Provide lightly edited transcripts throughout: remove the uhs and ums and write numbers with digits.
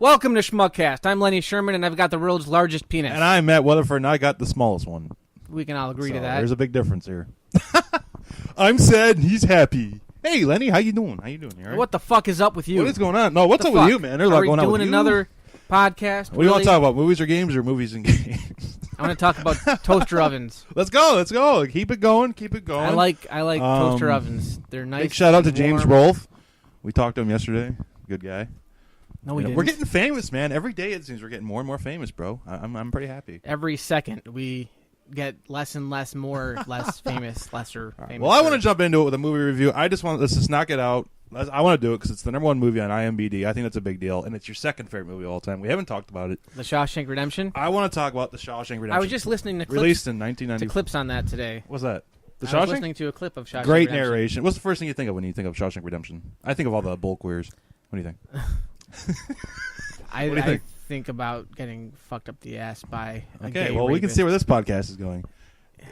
Welcome to Schmuckast. I'm Lenny Sherman, and I've got the world's largest penis. And I'm Matt Weatherford, and I got the smallest one. We can all agree to that. There's a big difference here. I'm sad, and he's happy. Hey, Lenny, how you doing? You all right? What the fuck is up with you? What is going on? No, what's up with you, man? There's a lot going on with you. Are we doing another podcast? What do you want to talk about? Movies or games, or movies and games? I want to talk about toaster ovens. Let's go. Keep it going. I like toaster ovens. They're nice. Big shout out to James Rolfe. We talked to him yesterday. Good guy. No, we didn't. We're getting famous, man. Every day it seems we're getting more and more famous, bro. I'm pretty happy. Every second we get less and less, less famous, lesser famous. Well, I want to jump into it with a movie review. Let's just knock it out. I want to do it because it's the #1 movie on IMDb. I think that's a big deal, and it's your second favorite movie of all time. We haven't talked about it. The Shawshank Redemption? I want to talk about The Shawshank Redemption. I was just listening to clips. Released in 1990. To clips on that today. What's that? The I Shawshank? was listening to a clip of Shawshank Great Redemption. narration. What's the first thing you think of when you think of Shawshank Redemption? I think of all the bull queers. What do you think? I think about getting fucked up the ass by a Okay, gay well, we can rapist. see where this podcast is going.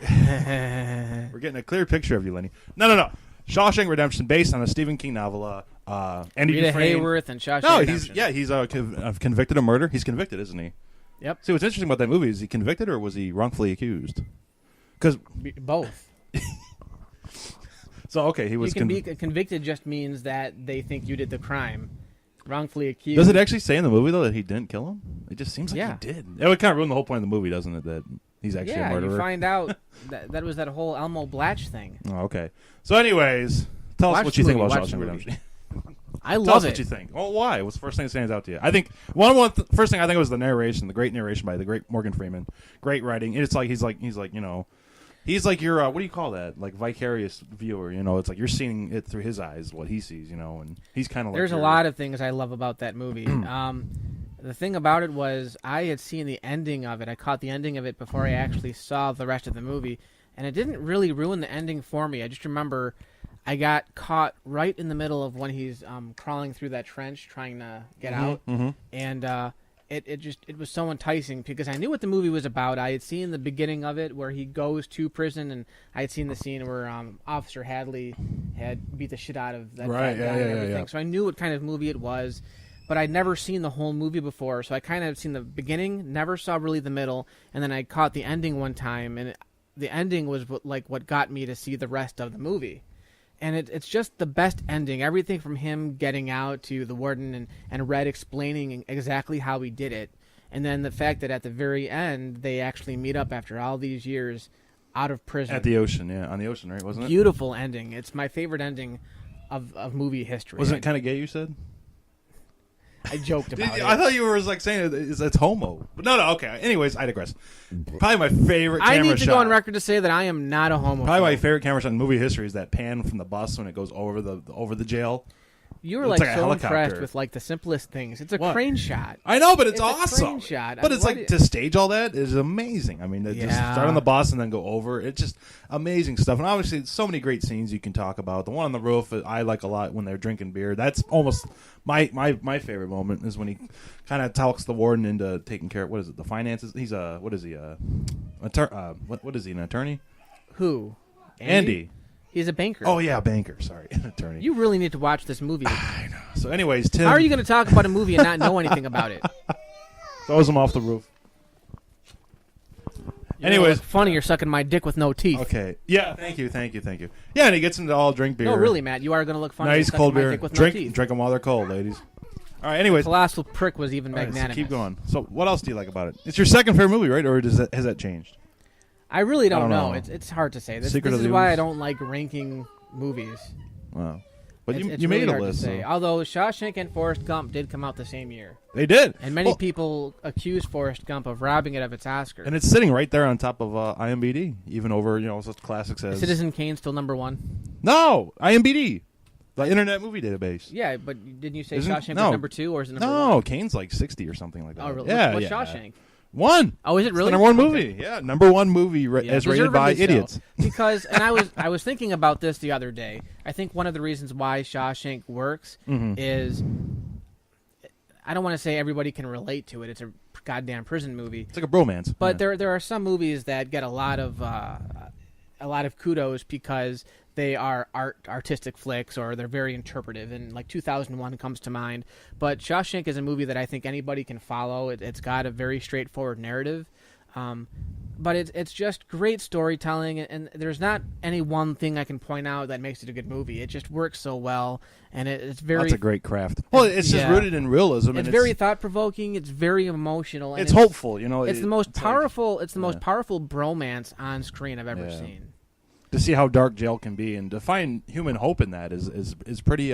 We're getting a clear picture of you, Lenny. No. Shawshank Redemption, based on a Stephen King novel. Andy Rita Dufresne. Hayworth and Shawshank Redemption. he's convicted of murder. He's convicted, isn't he? Yep. See, what's interesting about that movie is he convicted or was he wrongfully accused? Because both. So okay, he was. You can be convicted just means that they think you did the crime. Wrongfully accused. Does it actually say in the movie though that he didn't kill him? It just seems like he did. It would kind of ruin the whole point of the movie, doesn't it? That he's actually a murderer. You find out that was that whole Elmo Blatch thing. Oh, okay. So, anyways, tell us what you think about Shawshank Redemption. I love it. Tell us what you think. Well, why? What's the first thing that stands out to you? I think first thing I think was the narration, the great narration by the great Morgan Freeman. Great writing. It's like he's like he's like your what do you call that? Like vicarious viewer. It's like you're seeing it through his eyes, what he sees. And he's kind of like. There's a lot of things I love about that movie. The thing about it was I had seen the ending of it. I caught the ending of it before I actually saw the rest of the movie, and it didn't really ruin the ending for me. I just remember I got caught right in the middle of when he's crawling through that trench trying to get out, and it was so enticing because I knew what the movie was about. I had seen the beginning of it where he goes to prison, and I had seen the scene where Officer Hadley had beat the shit out of that guy and everything. Yeah. So I knew what kind of movie it was, but I'd never seen the whole movie before. So I kind of had seen the beginning, never saw really the middle, and then I caught the ending one time, and the ending was what got me to see the rest of the movie. And it's just the best ending. Everything from him getting out to the warden and Red explaining exactly how he did it. And then the fact that at the very end, they actually meet up after all these years out of prison. At the ocean, yeah. On the ocean, right? Wasn't it? Beautiful ending. It's my favorite ending of movie history. Wasn't it kind of gay, you said? I joked about it. I thought you were saying it's homo. But no, okay. Anyways, I digress. Probably my favorite camera shot. I need to go on record to say that I am not a homo. Probably my favorite camera shot in movie history is that pan from the bus when it goes over the jail. You were so impressed with the simplest things. It's a crane shot. I know, but it's awesome. A crane shot. But it's to stage all that is amazing. I mean, just start on the bus and then go over. It's just amazing stuff. And obviously, so many great scenes you can talk about. The one on the roof I like a lot when they're drinking beer. That's almost my favorite moment is when he kind of talks the warden into taking care of the finances. He's what is he? What is he? An attorney? Who? Andy. He's a banker. Oh, yeah, banker. Sorry, an attorney. You really need to watch this movie. I know. So anyways, Tim... How are you going to talk about a movie and not know anything about it? Throws him off the roof. Anyways... Funny, you're sucking my dick with no teeth. Okay. Yeah, thank you. Yeah, and he gets them to all drink beer. No, really, Matt. You are going to look funny. Nice cold beer. No teeth. Drink them while they're cold, ladies. All right, anyways... Colossal prick was even magnanimous. So keep going. So what else do you like about it? It's your second favorite movie, right? Or has that changed? I really don't know. It's hard to say. This is why I don't like ranking movies. Wow. But you really made a hard list. To say. Although Shawshank and Forrest Gump did come out the same year. They did. And many people accuse Forrest Gump of robbing it of its Oscar. And it's sitting right there on top of IMDb, even over, such classics as... Citizen Kane still #1? No! IMDb! The Internet Movie Database. Yeah, but didn't you say Shawshank was #2 or is it #1? No, Kane's like 60 or something like that. Oh, really? Yeah, What's Shawshank? 1. Oh, is it really? It's the #1 movie. Yeah, #1 movie as rated by idiots. Because, and I was thinking about this the other day. I think one of the reasons why Shawshank works is, I don't want to say everybody can relate to it. It's a goddamn prison movie. It's like a bromance. But there are some movies that get a lot of a lot of kudos because they are artistic flicks or they're very interpretive, and like 2001 comes to mind. But Shawshank is a movie that I think anybody can follow. It's got a very straightforward narrative. But it's just great storytelling, and there's not any one thing I can point out that makes it a good movie. It just works so well, and it's very... That's a great craft. Well, it's just rooted in realism. It's very thought-provoking. It's very emotional. And it's hopeful, It's the most powerful. It's the most powerful bromance on screen I've ever seen. To see how dark jail can be and to find human hope in that is pretty...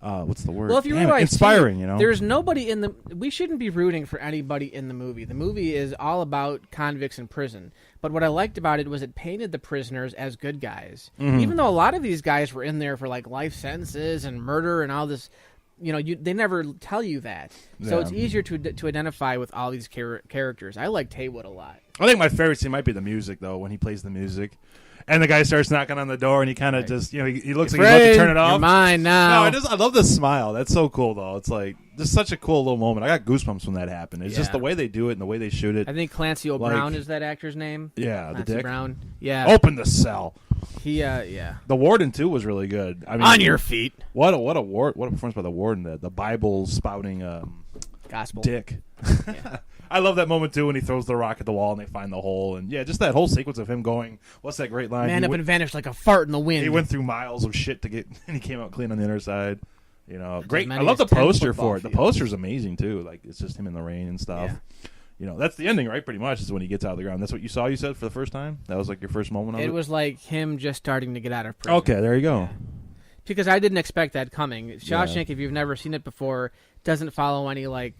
what's the word? Well, if you realize, inspiring, there's nobody in the... We shouldn't be rooting for anybody in the movie. The movie is all about convicts in prison. But what I liked about it was it painted the prisoners as good guys. Mm-hmm. Even though a lot of these guys were in there for like life sentences and murder and all this, they never tell you that. So it's easier to identify with all these characters. I liked Haywood a lot. I think my favorite scene might be the music, though, when he plays the music. And the guy starts knocking on the door, and he kind of just, he looks like he's about to turn it off. You're mine now. No, I love the smile. That's so cool, though. It's like just such a cool little moment. I got goosebumps when that happened. It's just the way they do it and the way they shoot it. I think Clancy O'Brown is that actor's name. Yeah, Clancy the dick. Brown. Yeah. Open the cell. The Warden too was really good. I mean, on your feet. What a performance by the Warden. The Bible spouting gospel dick. Yeah. I love that moment too when he throws the rock at the wall and they find the hole, and just that whole sequence of him going. What's that great line? Man up and vanished like a fart in the wind. He went through miles of shit to get, and he came out clean on the inner side. Great. I love the poster for it. The poster's amazing too. Like it's just him in the rain and stuff. Yeah. That's the ending, right? Pretty much is when he gets out of the ground. That's what you saw. You said for the first time. That was like your first moment of it. It was like him just starting to get out of prison. Okay, there you go. Yeah. Because I didn't expect that coming. Shawshank, if you've never seen it before, doesn't follow any like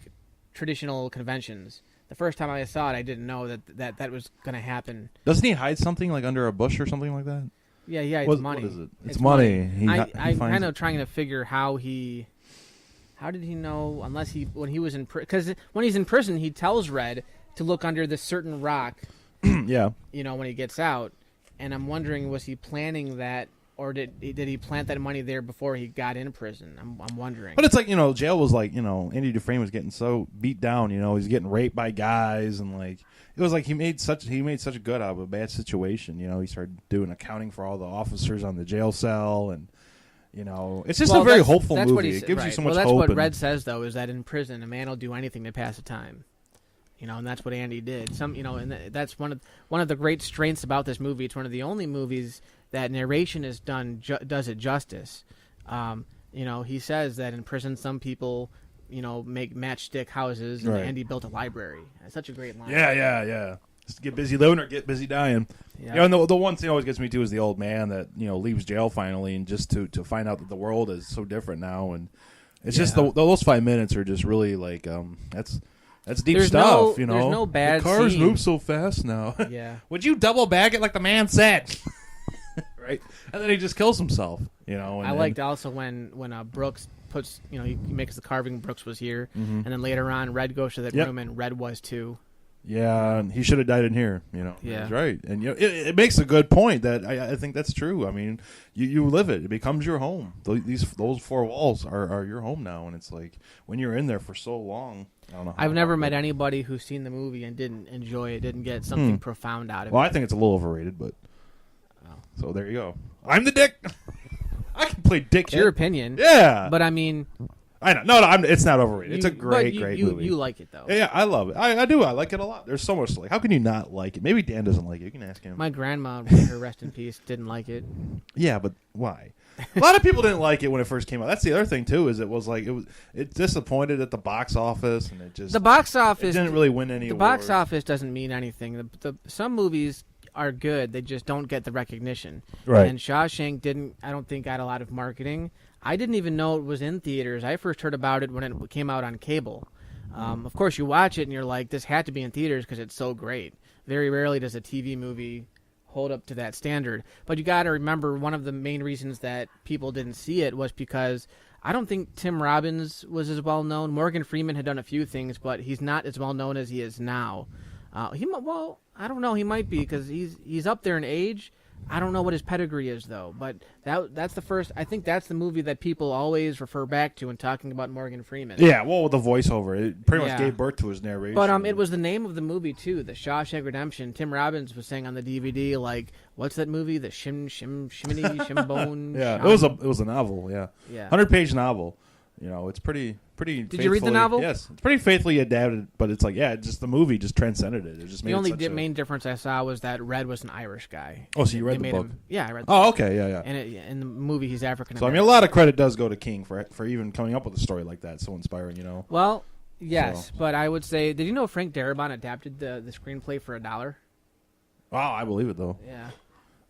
traditional conventions. The first time I saw it, I didn't know that was going to happen. Doesn't he hide something like under a bush or something like that? Yeah, it's money. What is it? It's money. I'm kind of trying to figure how did he know? Unless when he was in prison, because when he's in prison, he tells Red to look under this certain rock. Yeah. When he gets out, and I'm wondering, was he planning that? Or did he plant that money there before he got in prison? I'm wondering. But it's like, jail was like, Andy Dufresne was getting so beat down, he's getting raped by guys, and like it was like he made such a good out of a bad situation. He started doing accounting for all the officers on the jail cell, and it's just a very hopeful movie. It gives you so much hope. Well, that's what Red says though, is that in prison a man will do anything to pass the time. And that's what Andy did. And that's one of the great strengths about this movie. It's one of the only movies that narration is does it justice. He says that in prison some people, make matchstick houses, and Andy built a library. That's such a great line. Yeah. Just get busy living or get busy dying. Yeah. And the one thing that always gets me too is the old man that leaves jail finally, and just to find out that the world is so different now, and it's just those 5 minutes are just really like That's deep stuff, There's no bad the cars scene. move so fast now. Yeah. Would you double bag it like the man said? Right? And then he just kills himself, I liked also when Brooks puts, he makes the carving. Brooks was here. Mm-hmm. And then later on, Red goes to that room, and Red was too. Yeah, and he should have died in here, Yeah. That's right. And it makes a good point that I think that's true. I mean, you live it. It becomes your home. Those four walls are your home now, and it's like when you're in there for so long, I don't know. I've never met anybody who's seen the movie and didn't enjoy it, didn't get something profound out of it. Well, I think it's a little overrated, but so there you go. I'm the dick. I can play dick. It's your opinion. Yeah. But I mean, I know. No, it's not overrated. It's a great movie. You like it, though. Yeah, I love it. I do. I like it a lot. There's so much to like. How can you not like it? Maybe Dan doesn't like it. You can ask him. My grandma, may her rest in peace, didn't like it. Yeah, but why? A lot of people didn't like it when it first came out. That's the other thing too. Is it disappointed at the box office, and the box office didn't really win any. The box office doesn't mean anything. Some movies are good. They just don't get the recognition. Right. And Shawshank I don't think got a lot of marketing. I didn't even know it was in theaters. I first heard about it when it came out on cable. Of course, you watch it and you're like, this had to be in theaters because it's so great. Very rarely does a TV movie hold up to that standard. But you got to remember, one of the main reasons that people didn't see it was because I don't think Tim Robbins was as well known. Morgan Freeman had done a few things, but he's not as well known as he is now. I don't know. He might be because he's up there in age. I don't know what his pedigree is though, but that's the first. I think that's the movie that people always refer back to when talking about Morgan Freeman. Yeah, well, with the voiceover, it pretty much gave birth to his narration. But it was the name of the movie too, The Shawshank Redemption. Tim Robbins was saying on the DVD, like, what's that movie? The Shiminy Shimbone. Yeah, it was a novel. Yeah, 100-page novel. You know, it's pretty. Did you read the novel? Yes, it's pretty faithfully adapted, but it's like, just the movie just transcended it. It just made the only it main difference I saw was that Red was an Irish guy. Oh, so you read the book? I read the book. Okay, yeah. And in the movie, he's African So, American. I mean, a lot of credit does go to King for even coming up with a story like that. So inspiring, you know? Well, yes, but I would say, did you know Frank Darabont adapted the screenplay for $1? Wow, I believe it, though. Yeah.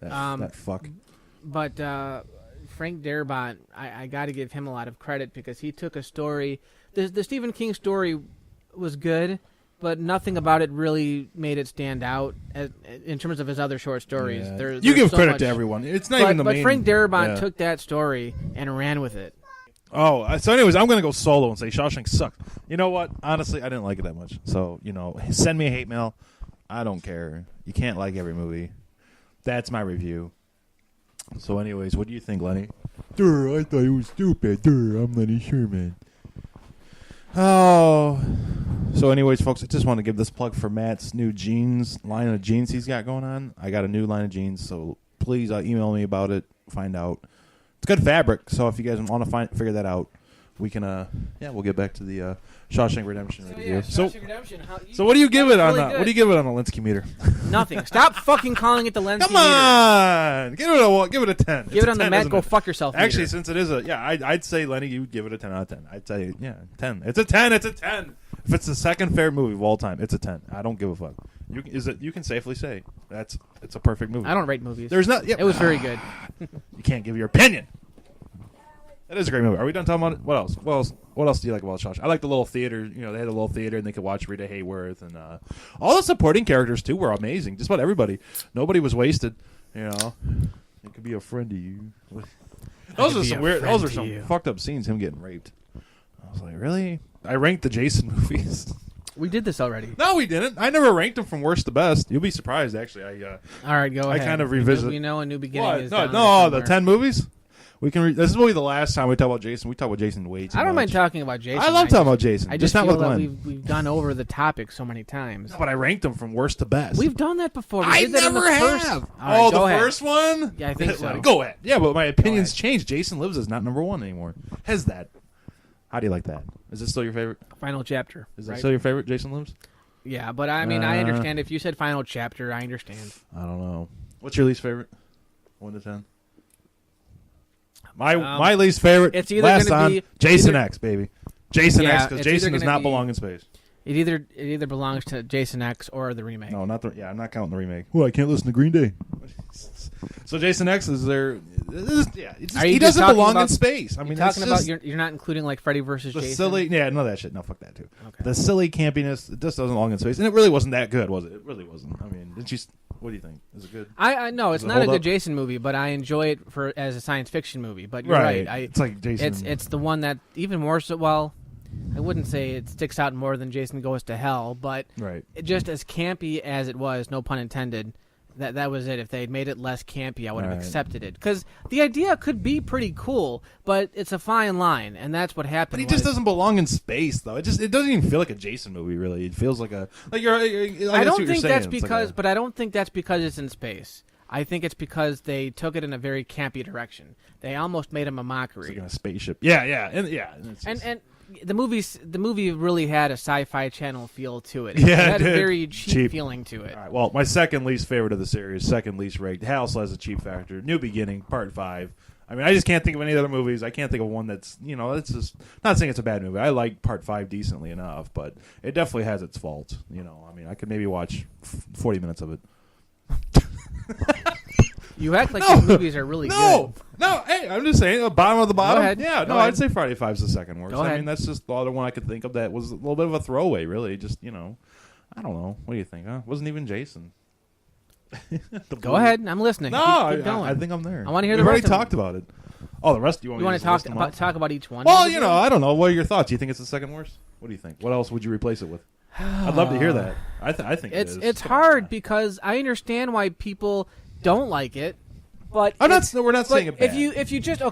That fuck. But Frank Darabont, I got to give him a lot of credit because he took a story. The Stephen King story was good, but nothing about it really made it stand out in terms of his other short stories. Yeah. You give credit to everyone. It's not even the main. But Frank Darabont took that story and ran with it. Oh, so anyways, I'm going to go solo and say Shawshank sucked. You know what? Honestly, I didn't like it that much. So, you know, send me a hate mail. I don't care. You can't like every movie. That's my review. So anyways, what do you think, Lenny? I thought it was stupid. I'm Lenny Sherman. Oh. So anyways, folks, I just want to give this plug for Matt's new line of jeans he's got going on. I got a new line of jeans, so please email me about it. Find out. It's good fabric, so if you guys want to figure that out, we can, we'll get back to the Shawshank Redemption review. Shawshank Redemption. So what do you give it on? What do you give it on the Linsky meter? Nothing. Stop fucking calling it the Linsky meter. Come on, give it a 10. Give it on the Matt Go Fuck Yourself meter. Actually, since it is I'd say Lenny, you would give it a 10 out of 10. I'd say 10. It's a 10. It's a 10. If it's the second favorite movie of all time, it's a 10. I don't give a fuck. You can safely say it's a perfect movie. I don't rate movies. There's not. It was very good. You can't give your opinion. That is a great movie. Are we done talking about it? What else? What else do you like about Shawshank? I like the little theater. You know, they had a little theater and they could watch Rita Hayworth and all the supporting characters too were amazing. Just about everybody. Nobody was wasted. You know, it could be a friend to you. Those are some fucked up scenes. Him getting raped. I was like, really? I ranked the Jason movies. We did this already. No, we didn't. I never ranked them from worst to best. You'll be surprised, actually. All right, go ahead. I kind of revisit. We know a new beginning is No, the 10 movies. We can. This is really the last time we talk about Jason. We talk about Jason way too much. I don't mind talking about Jason. I love talking about Jason. I just not feel with that Glenn. we've gone over the topic so many times. No, but I ranked them from worst to best. We've done that before. I never have. Right, the first one? Yeah, I think so. Go ahead. Yeah, but my opinions changed. Jason Lives is not number one anymore. Has that? How do you like that? Is it still your favorite? Final Chapter. Is that still your favorite, Jason Lives? Yeah, but I mean, I understand. If you said Final Chapter, I understand. I don't know. What's your least favorite? 1 to 10. My least favorite. It's either going to be Jason X, baby. Jason X, because Jason does not belong in space. It either belongs to Jason X or the remake. No, not the. Yeah, I'm not counting the remake. Well, I can't listen to Green Day. So Jason X is there. He doesn't belong in space. I mean, talking about you're not including like Freddy versus Jason. Silly, none of that shit. No, fuck that too. Okay. The silly campiness. It just doesn't belong in space, and it really wasn't that good, was it? It really wasn't. I mean, didn't you? What do you think? Is it good? I know it's not a good Jason movie, but I enjoy it as a science fiction movie. But you're right. It's like Jason. It's the one that even more so. Well, I wouldn't say it sticks out more than Jason Goes to Hell, but just as campy as it was, no pun intended. That was it. If they had made it less campy, I would have accepted it. Because the idea could be pretty cool, but it's a fine line, and that's what happened. But he just doesn't belong in space, though. It doesn't even feel like a Jason movie, really. It feels like a I don't think that's because, but I don't think that's because it's in space. I think it's because they took it in a very campy direction. They almost made him a mockery. It's like in a spaceship. Yeah. And the movie really had a Sci-Fi Channel feel to it. Yeah, it had a very cheap feeling to it. All right, well, my second least favorite of the series, second least ranked, House has a cheap factor. New Beginning, Part 5. I mean, I just can't think of any other movies. I can't think of one that's, it's just, not saying it's a bad movie. I like Part 5 decently enough, but it definitely has its faults. I mean, I could maybe watch 40 minutes of it. You act like these movies are really good. No, hey, I'm just saying, bottom of the bottom. Go ahead. Yeah, Go ahead. I'd say Friday 5's the second worst. Go ahead. I mean, that's just the other one I could think of that was a little bit of a throwaway, really. Just, I don't know. What do you think? Huh? Wasn't even Jason. Go ahead. I'm listening. No, Keep going. I think I'm there. I want to hear We've the rest already talked about it. Oh, the rest? You want to talk about each one? Well, I don't know. What are your thoughts? Do you think it's the second worst? What do you think? What else would you replace it with? I'd love to hear that. I think it's hard because I understand why people don't like it, But we're not saying it bad. If you just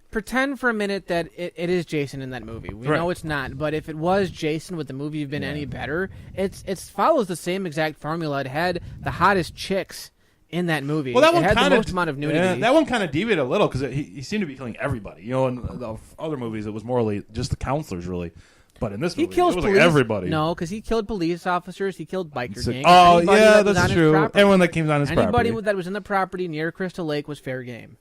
pretend for a minute that it is Jason in that movie. We know it's not, but if it was Jason, would the movie have been any better? It follows the same exact formula. It had the hottest chicks in that movie. Well, that one had the most amount of nudity. Yeah, that one kind of deviated a little because he seemed to be killing everybody. You know, in the other movies, it was more just the counselors, really. But in this movie, it was like everybody. No, because he killed police officers. He killed biker gangs. Oh, yeah, that's true. Everyone that came on his property. Anybody that was in the property near Crystal Lake was fair game.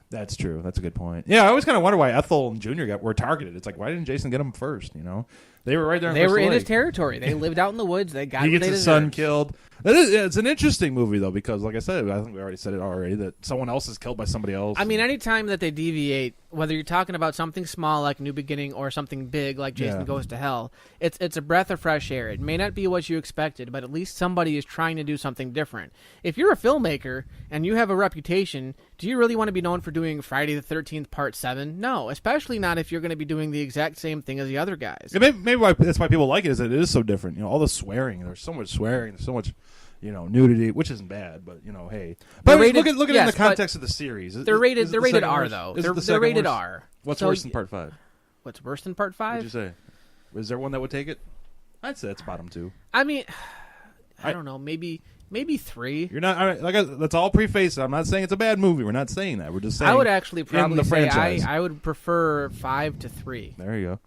That's true. That's a good point. Yeah, I always kind of wonder why Ethel and Junior were targeted. It's like, why didn't Jason get them first? You know, they were right there. They were in his territory. They lived out in the woods. They got. He gets his son killed. It's an interesting movie though because, like I said, I think we already said it already that someone else is killed by somebody else. I mean, anytime that they deviate, whether you're talking about something small like New Beginning or something big like Jason Goes to Hell, it's a breath of fresh air. It may not be what you expected, but at least somebody is trying to do something different. If you're a filmmaker and you have a reputation, do you really want to be known for doing Friday the 13th Part 7? No, especially not if you're going to be doing the exact same thing as the other guys. Yeah, maybe that's why people like it, is that it is so different. You know, all the swearing. There's so much swearing. There's so much, nudity, which isn't bad, but hey. But look at it in the context of the series. They're rated R though. They're rated R. What's worse than Part 5? What's worse than Part 5? What'd you say? Is there one that would take it? I'd say it's bottom 2. I mean, I don't know. Maybe 3. You're not that's all prefaced. I'm not saying it's a bad movie. We're not saying that. We're just saying I would actually probably say franchise. I would prefer 5 to 3. There you go.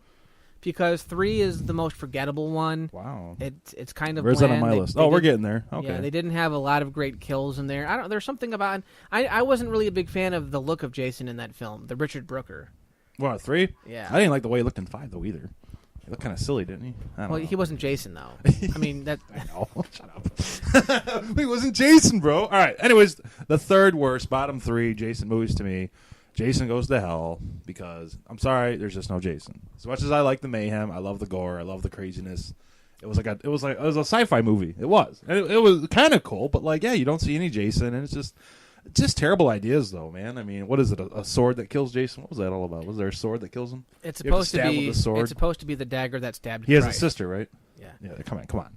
Because 3 is the most forgettable one. Wow. It's kind of Where's bland. that on my list? We're getting there. Okay. Yeah, they didn't have a lot of great kills in there. There's something about I wasn't really a big fan of the look of Jason in that film, the Richard Brooker. What, 3? Yeah. I didn't like the way he looked in 5 though either. He looked kind of silly, didn't he? Well, he wasn't Jason though. I mean that. I know. Shut up. He wasn't Jason, bro. All right. Anyways, the third worst, bottom 3 Jason movies to me. Jason Goes to Hell, because I'm sorry, there's just no Jason. As much as I like the mayhem, I love the gore, I love the craziness. It was a sci-fi movie. It was. And it was kind of cool, but you don't see any Jason, and it's just terrible ideas, though, man. I mean, what is it? A sword that kills Jason? What was that all about? Was there a sword that kills him? It's supposed to be. With the sword? It's supposed to be the dagger that stabbed. He has a sister, right? Yeah. Yeah. Come on.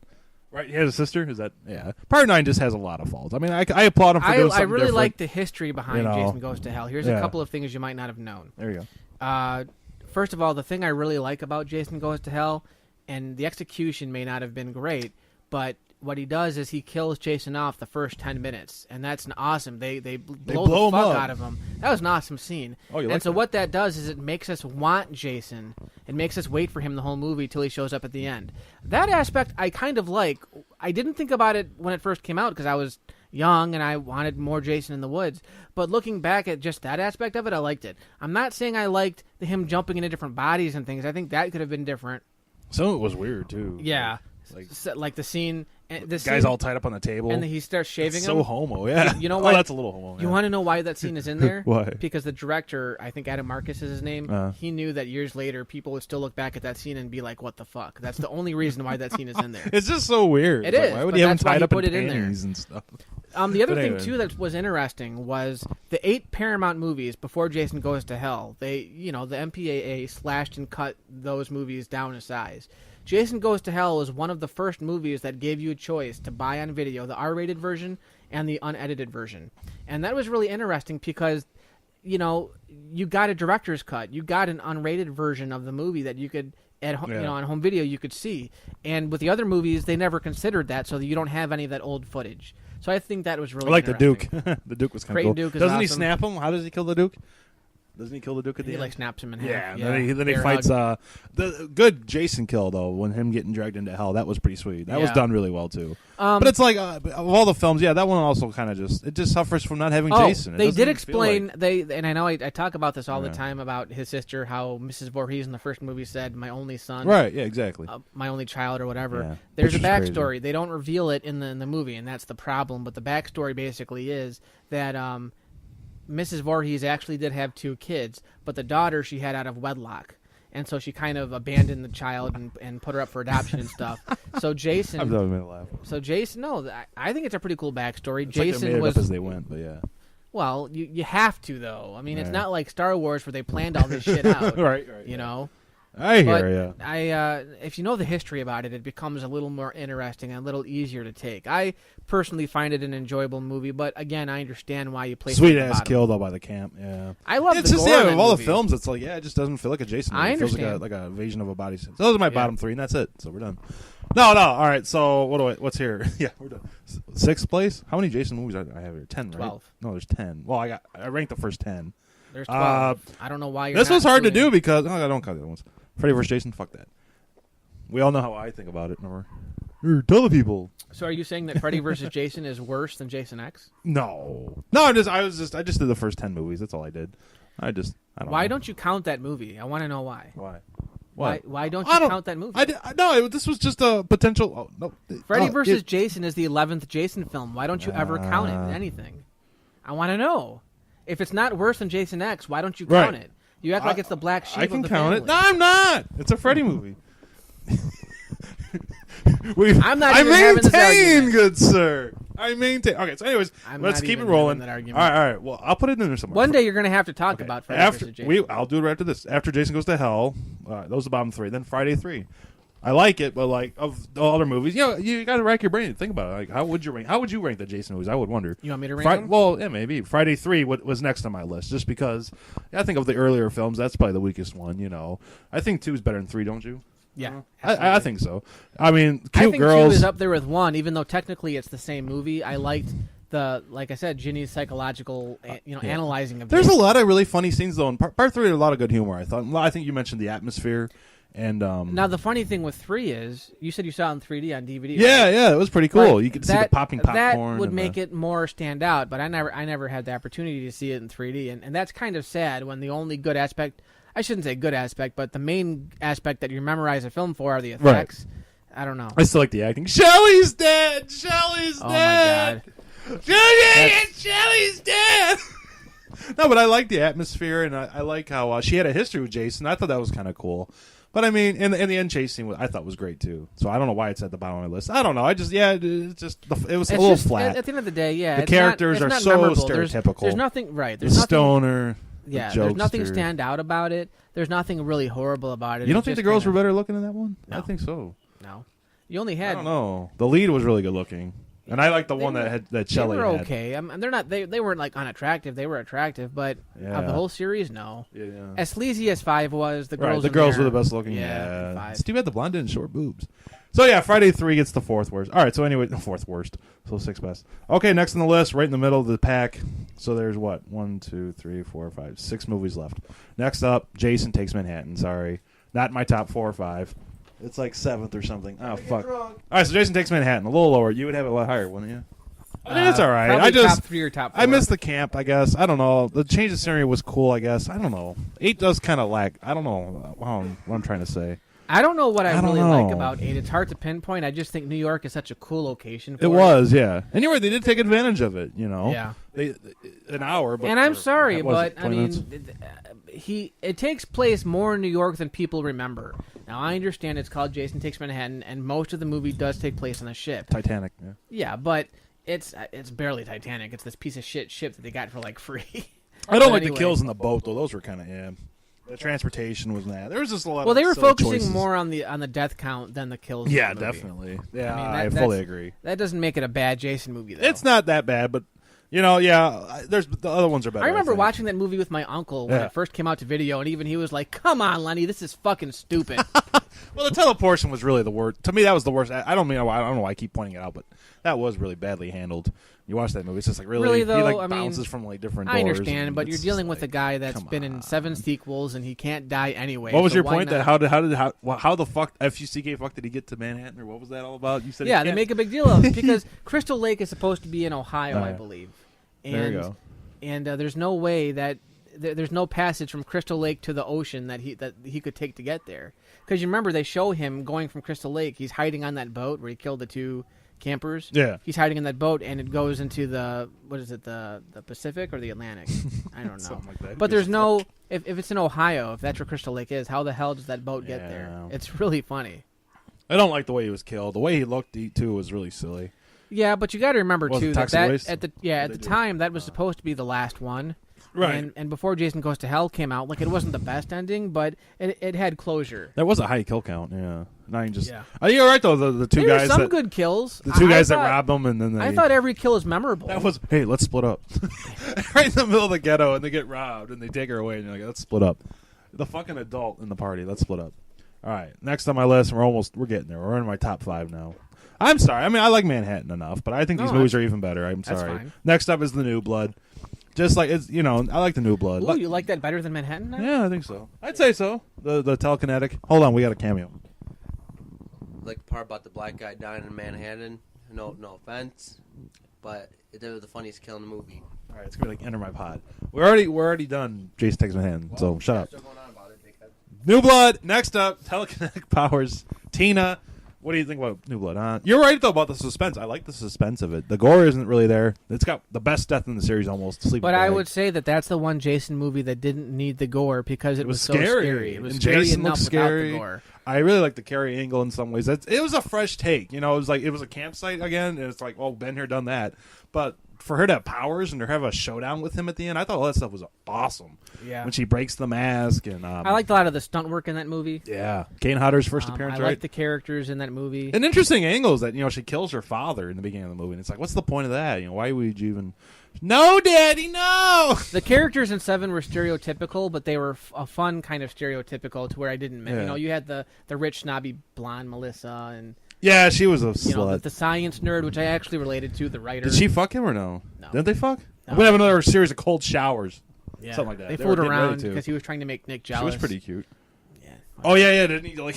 Right, he has a sister. Is that Part 9 just has a lot of faults. I mean, I applaud him for doing something I really different. like the history behind Jason Goes to Hell. Here's a couple of things you might not have known. There you go. First of all, the thing I really like about Jason Goes to Hell, and the execution may not have been great, but what he does is he kills Jason off the first 10 minutes, and that's an awesome. They blow the fuck out of him. That was an awesome scene. Oh, you like that? What that does is it makes us want Jason. It makes us wait for him the whole movie till he shows up at the end. That aspect I kind of like. I didn't think about it when it first came out because I was young and I wanted more Jason in the woods. But looking back at just that aspect of it, I liked it. I'm not saying I liked him jumping into different bodies and things. I think that could have been different. Some of it was weird too. Yeah, like the scene. The guy's all tied up on the table, and he starts shaving him. So homo, yeah. You know why? That's a little homo. You want to know why that scene is in there? Why? Because the director, I think Adam Marcus is his name. He knew that years later people would still look back at that scene and be like, "What the fuck?" That's the only reason why that scene is in there. It's just so weird. It is. Why would he have him tied up in panties and stuff? The other thing too that was interesting was the 8 Paramount movies before Jason Goes to Hell. The MPAA slashed and cut those movies down in size. Jason Goes to Hell was one of the first movies that gave you a choice to buy on video, the R-rated version and the unedited version. And that was really interesting because, you got a director's cut. You got an unrated version of the movie that you could, on home video, you could see. And with the other movies, they never considered that, so that you don't have any of that old footage. So I think that was really interesting. The Duke. The Duke was kind of cool. Duke is Doesn't awesome. he snap him? How does he kill the Duke? Doesn't he kill the Duke at the end? He snaps him in half. Yeah, then he fights the good Jason kill though, when him getting dragged into hell. That was pretty sweet. That was done really well too. But it's like of all the films, that one also kind of just suffers from not having Jason. They did explain and I know I talk about this all the time about his sister, how Mrs. Voorhees in the first movie said, "My only son." Right. Yeah. Exactly. My only child or whatever. Yeah. There's a backstory. Crazy. They don't reveal it in the movie, and that's the problem. But the backstory basically is that Mrs. Voorhees actually did have 2 kids, but the daughter she had out of wedlock. And so she kind of abandoned the child and put her up for adoption and stuff. So Jason... I've never made a laugh. So Jason... No, I think it's a pretty cool backstory. It's Jason like they made was... it up as they went, but yeah. Well, you have to, though. I mean, it's not like Star Wars where they planned all this shit out. Right. You know? I hear you. If you know the history about it, it becomes a little more interesting and a little easier to take. I personally find it an enjoyable movie, but again, I understand why you place Sweet it at the ass bottom. kill though by the camp. Yeah, I love it's the just gore in of all movie. the films. It's like it just doesn't feel like a Jason movie. I It feels understand. like a invasion of a body. So those are my bottom three, and that's it. So we're done. No. All right. So what's here? Yeah, we're done. Sixth place. How many Jason movies I have here? 10, right? 12. No, there's 10. Well, I ranked the first 10. There's 12. I don't know why you're This not was hard to including- do because I don't count the other ones. Freddy vs. Jason. Fuck that. We all know how I think about it. Remember? Tell the people. So are you saying that Freddy vs. Jason is worse than Jason X? No. I just did the first 10 movies. That's all I did. I don't Why know. don't you count that movie? I want to know why. Why? Why don't you count that movie? This was just a potential. Oh, no. Freddy vs. Jason is the 11th Jason film. Why don't you ever count it in anything? I want to know. If it's not worse than Jason X, why don't you count it? You act like it's the black sheep I can of the count family. it. No, I'm not. It's a Freddy movie. I'm not I even having this maintain, argument. good sir. I maintain. Okay, so anyways, I'm let's not keep it even rolling. having that argument. All right. Well, I'll put it in there somewhere. One day you're going to have to talk about Freddy vs. Jason. I'll do it right after this. After Jason Goes to Hell, those are the bottom three. Then Friday 3. I like it, but like of the other movies, you got to rack your brain and think about it. Like, how would you rank the Jason movies? I would wonder. You want me to rank them? Well, yeah, maybe Friday 3 was next on my list, just because I think of the earlier films, that's probably the weakest one. I think 2 is better than 3, don't you? Yeah, I think so. I mean, I cute think girls. 2 is up there with 1, even though technically it's the same movie. I liked like I said, Ginny's psychological, analyzing of There's Jason. a lot of really funny scenes though. In part 3 had a lot of good humor. I thought. Well, I think you mentioned the atmosphere, and Now the funny thing with 3 is, you said you saw it in 3D on DVD. yeah, it was pretty cool. But You could see the popping popcorn. That would and make it more stand out, but I never had the opportunity to see it in 3D, and that's kind of sad when the only good aspect, I shouldn't say good aspect, but the main aspect that you memorize a film for are the effects. Right. I don't know. I still like the acting. Shelly's dead. Shelly's Oh dead. my god. Shelly's dead. No, but I like the atmosphere, and I like how she had a history with Jason. I thought that was kind of cool. But I mean, in the end chase scene, I thought was great too. So I don't know why it's at the bottom of my list. I don't know. It was a little flat. At the end of the day, the characters are so memorable. stereotypical. There's nothing right. The stoner. Yeah, the there's nothing jokester. stand out about it. There's nothing really horrible about it. You don't It's think the just girls kinda- were better looking in that one? No. I think so. No, you only I had. don't know. The lead was really good looking, and I like the one that They Shelley were had. okay. They're not. They weren't like unattractive. They were attractive, but Yeah. of the whole series, no. Yeah. As sleazy as 5 was, the girls. Right, the in girls there- were the best looking. Yeah, Yeah. 5. It's too bad the blonde didn't short boobs. So yeah, Friday 3 gets the 4th worst. All right, so anyway, the 4th worst. So 6th best. Okay, next on the list, right in the middle of the pack. So there's what? 1, 2, 3, 4, 5, 6 movies left. Next up, Jason Takes Manhattan. Sorry, not in my top 4 or 5. It's like 7th or something. Oh fuck! All right, so Jason Takes Manhattan, a little lower. You would have it a lot higher, wouldn't you? I mean, it's all right. Probably I just top 3 or top 4. I missed the camp. I guess I don't know. The change of scenery was cool. I guess I don't know. 8 does kind of lack. I don't know what I'm trying to say. I don't know what I I don't really know. like about 8. It's hard to pinpoint. I just think New York is such a cool location for It was, yeah. And you're right, they did take advantage of it, Yeah. They an hour, but And I'm or- sorry, what was but it, I 20 mean, minutes? it takes place more in New York than people remember. Now I understand it's called Jason Takes Manhattan, and most of the movie does take place on a ship. Titanic, yeah. Yeah, but it's barely Titanic. It's this piece of shit ship that they got for like free. I don't But like anyway. the kills in the boat though. Those were kind of The transportation was that. There was just a lot Well, of they were silly focusing choices. more on the death count than the kills. Yeah, in the movie. definitely. Yeah, I mean, I that's- fully agree. That doesn't make it a bad Jason movie, though. It's not that bad, but there's the other ones are better. I remember think. watching that movie with my uncle when Yeah. it first came out to video, and even he was like, "Come on, Lenny, this is fucking stupid." Well, the teleportation was really the worst. To me, that was the worst. I don't know why I keep pointing it out, but that was really badly handled. You watch that movie, it's just like Really, he though, like I mean, bounces from like different I doors. understand, and but you're it's dealing just with a like, guy that's come been in 7 sequels, and he can't die anyway. What was so your why point? not? That how the fuck FUCK fuck did he get to Manhattan, or what was that all about? You said Yeah, he they can't- make a big deal of it because Crystal Lake is supposed to be in Ohio, I yeah. believe. And, There you go. And there's no way that there's no passage from Crystal Lake to the ocean that he could take to get there. Because you remember they show him going from Crystal Lake. He's hiding on that boat where he killed the 2 campers. Yeah. He's hiding in that boat, and it goes into the Pacific or the Atlantic? I don't know. Something like that. But there's no if it's in Ohio, if that's where Crystal Lake is, how the hell does that boat get there? Yeah. It's really funny. I don't like the way he was killed. The way he looked too was really silly. Yeah, but you got to remember Was it too toxic waste? at the What at they the do? time that was supposed to be the last one. Right. And before Jason Goes to Hell came out, like it wasn't the best ending, but it had closure. There was a high kill count. Yeah. Not even just. Yeah. You're right though. The two There guys were some that good kills. the two guys I that thought- robbed them and then they. I thought every kill was memorable. That was, hey, let's split up. Right in the middle of the ghetto, and they get robbed, and they take her away, and you're like, let's split up. The fucking adult in the party, let's split up. All right, next on my list, we're getting there. We're in my top 5 now. I'm sorry. I mean, I like Manhattan enough, but I think these movies are even better. I'm that's sorry. fine. Next up is The New Blood. Just like, it's, I like The New Blood. Ooh, you like that better than Manhattan? Now? Yeah, I think so. I'd say so. The telekinetic. Hold on, we got a cameo. Like the part about the black guy dying in Manhattan. No offense, but it was the funniest kill in the movie. All right, it's gonna be like Enter My Pod. We're already done. Jason Takes Manhattan. So shut up. Still going on about it, dickhead. New Blood. Next up, telekinetic powers. Tina. What do you think about New Blood? You're right though about the suspense. I like the suspense of it. The gore isn't really there. It's got the best death in the series almost. Sleeping But I bag. would say that that's the one Jason movie that didn't need the gore because it was so scary. It was And scary Jason enough looked without scary. the gore. I really like the Carrie angle in some ways. It was a fresh take. It was like it was a campsite again. And it's like, oh, been here, done that. But for her to have powers and to have a showdown with him at the end, I thought all that stuff was awesome. Yeah. When she breaks the mask and I liked a lot of the stunt work in that movie. yeah, Kane Hodder's first appearance, I right? liked the characters in that movie. An interesting angle is that she kills her father in the beginning of the movie, and it's like, what's the point of that? Why would you even? No, Daddy, no. The characters in Seven were stereotypical, but they were a fun kind of stereotypical to where I didn't. Yeah. You had the rich snobby blonde Melissa and Yeah, she was a you know slut. the science nerd, which I actually related to the writer. Did she fuck him or no? No. Didn't they fuck? No. We're gonna have another series of cold showers. Yeah. Something like that. They They fooled were getting ready around to. because he was trying to make Nick jealous. She was pretty cute. Yeah. Oh yeah, didn't he like?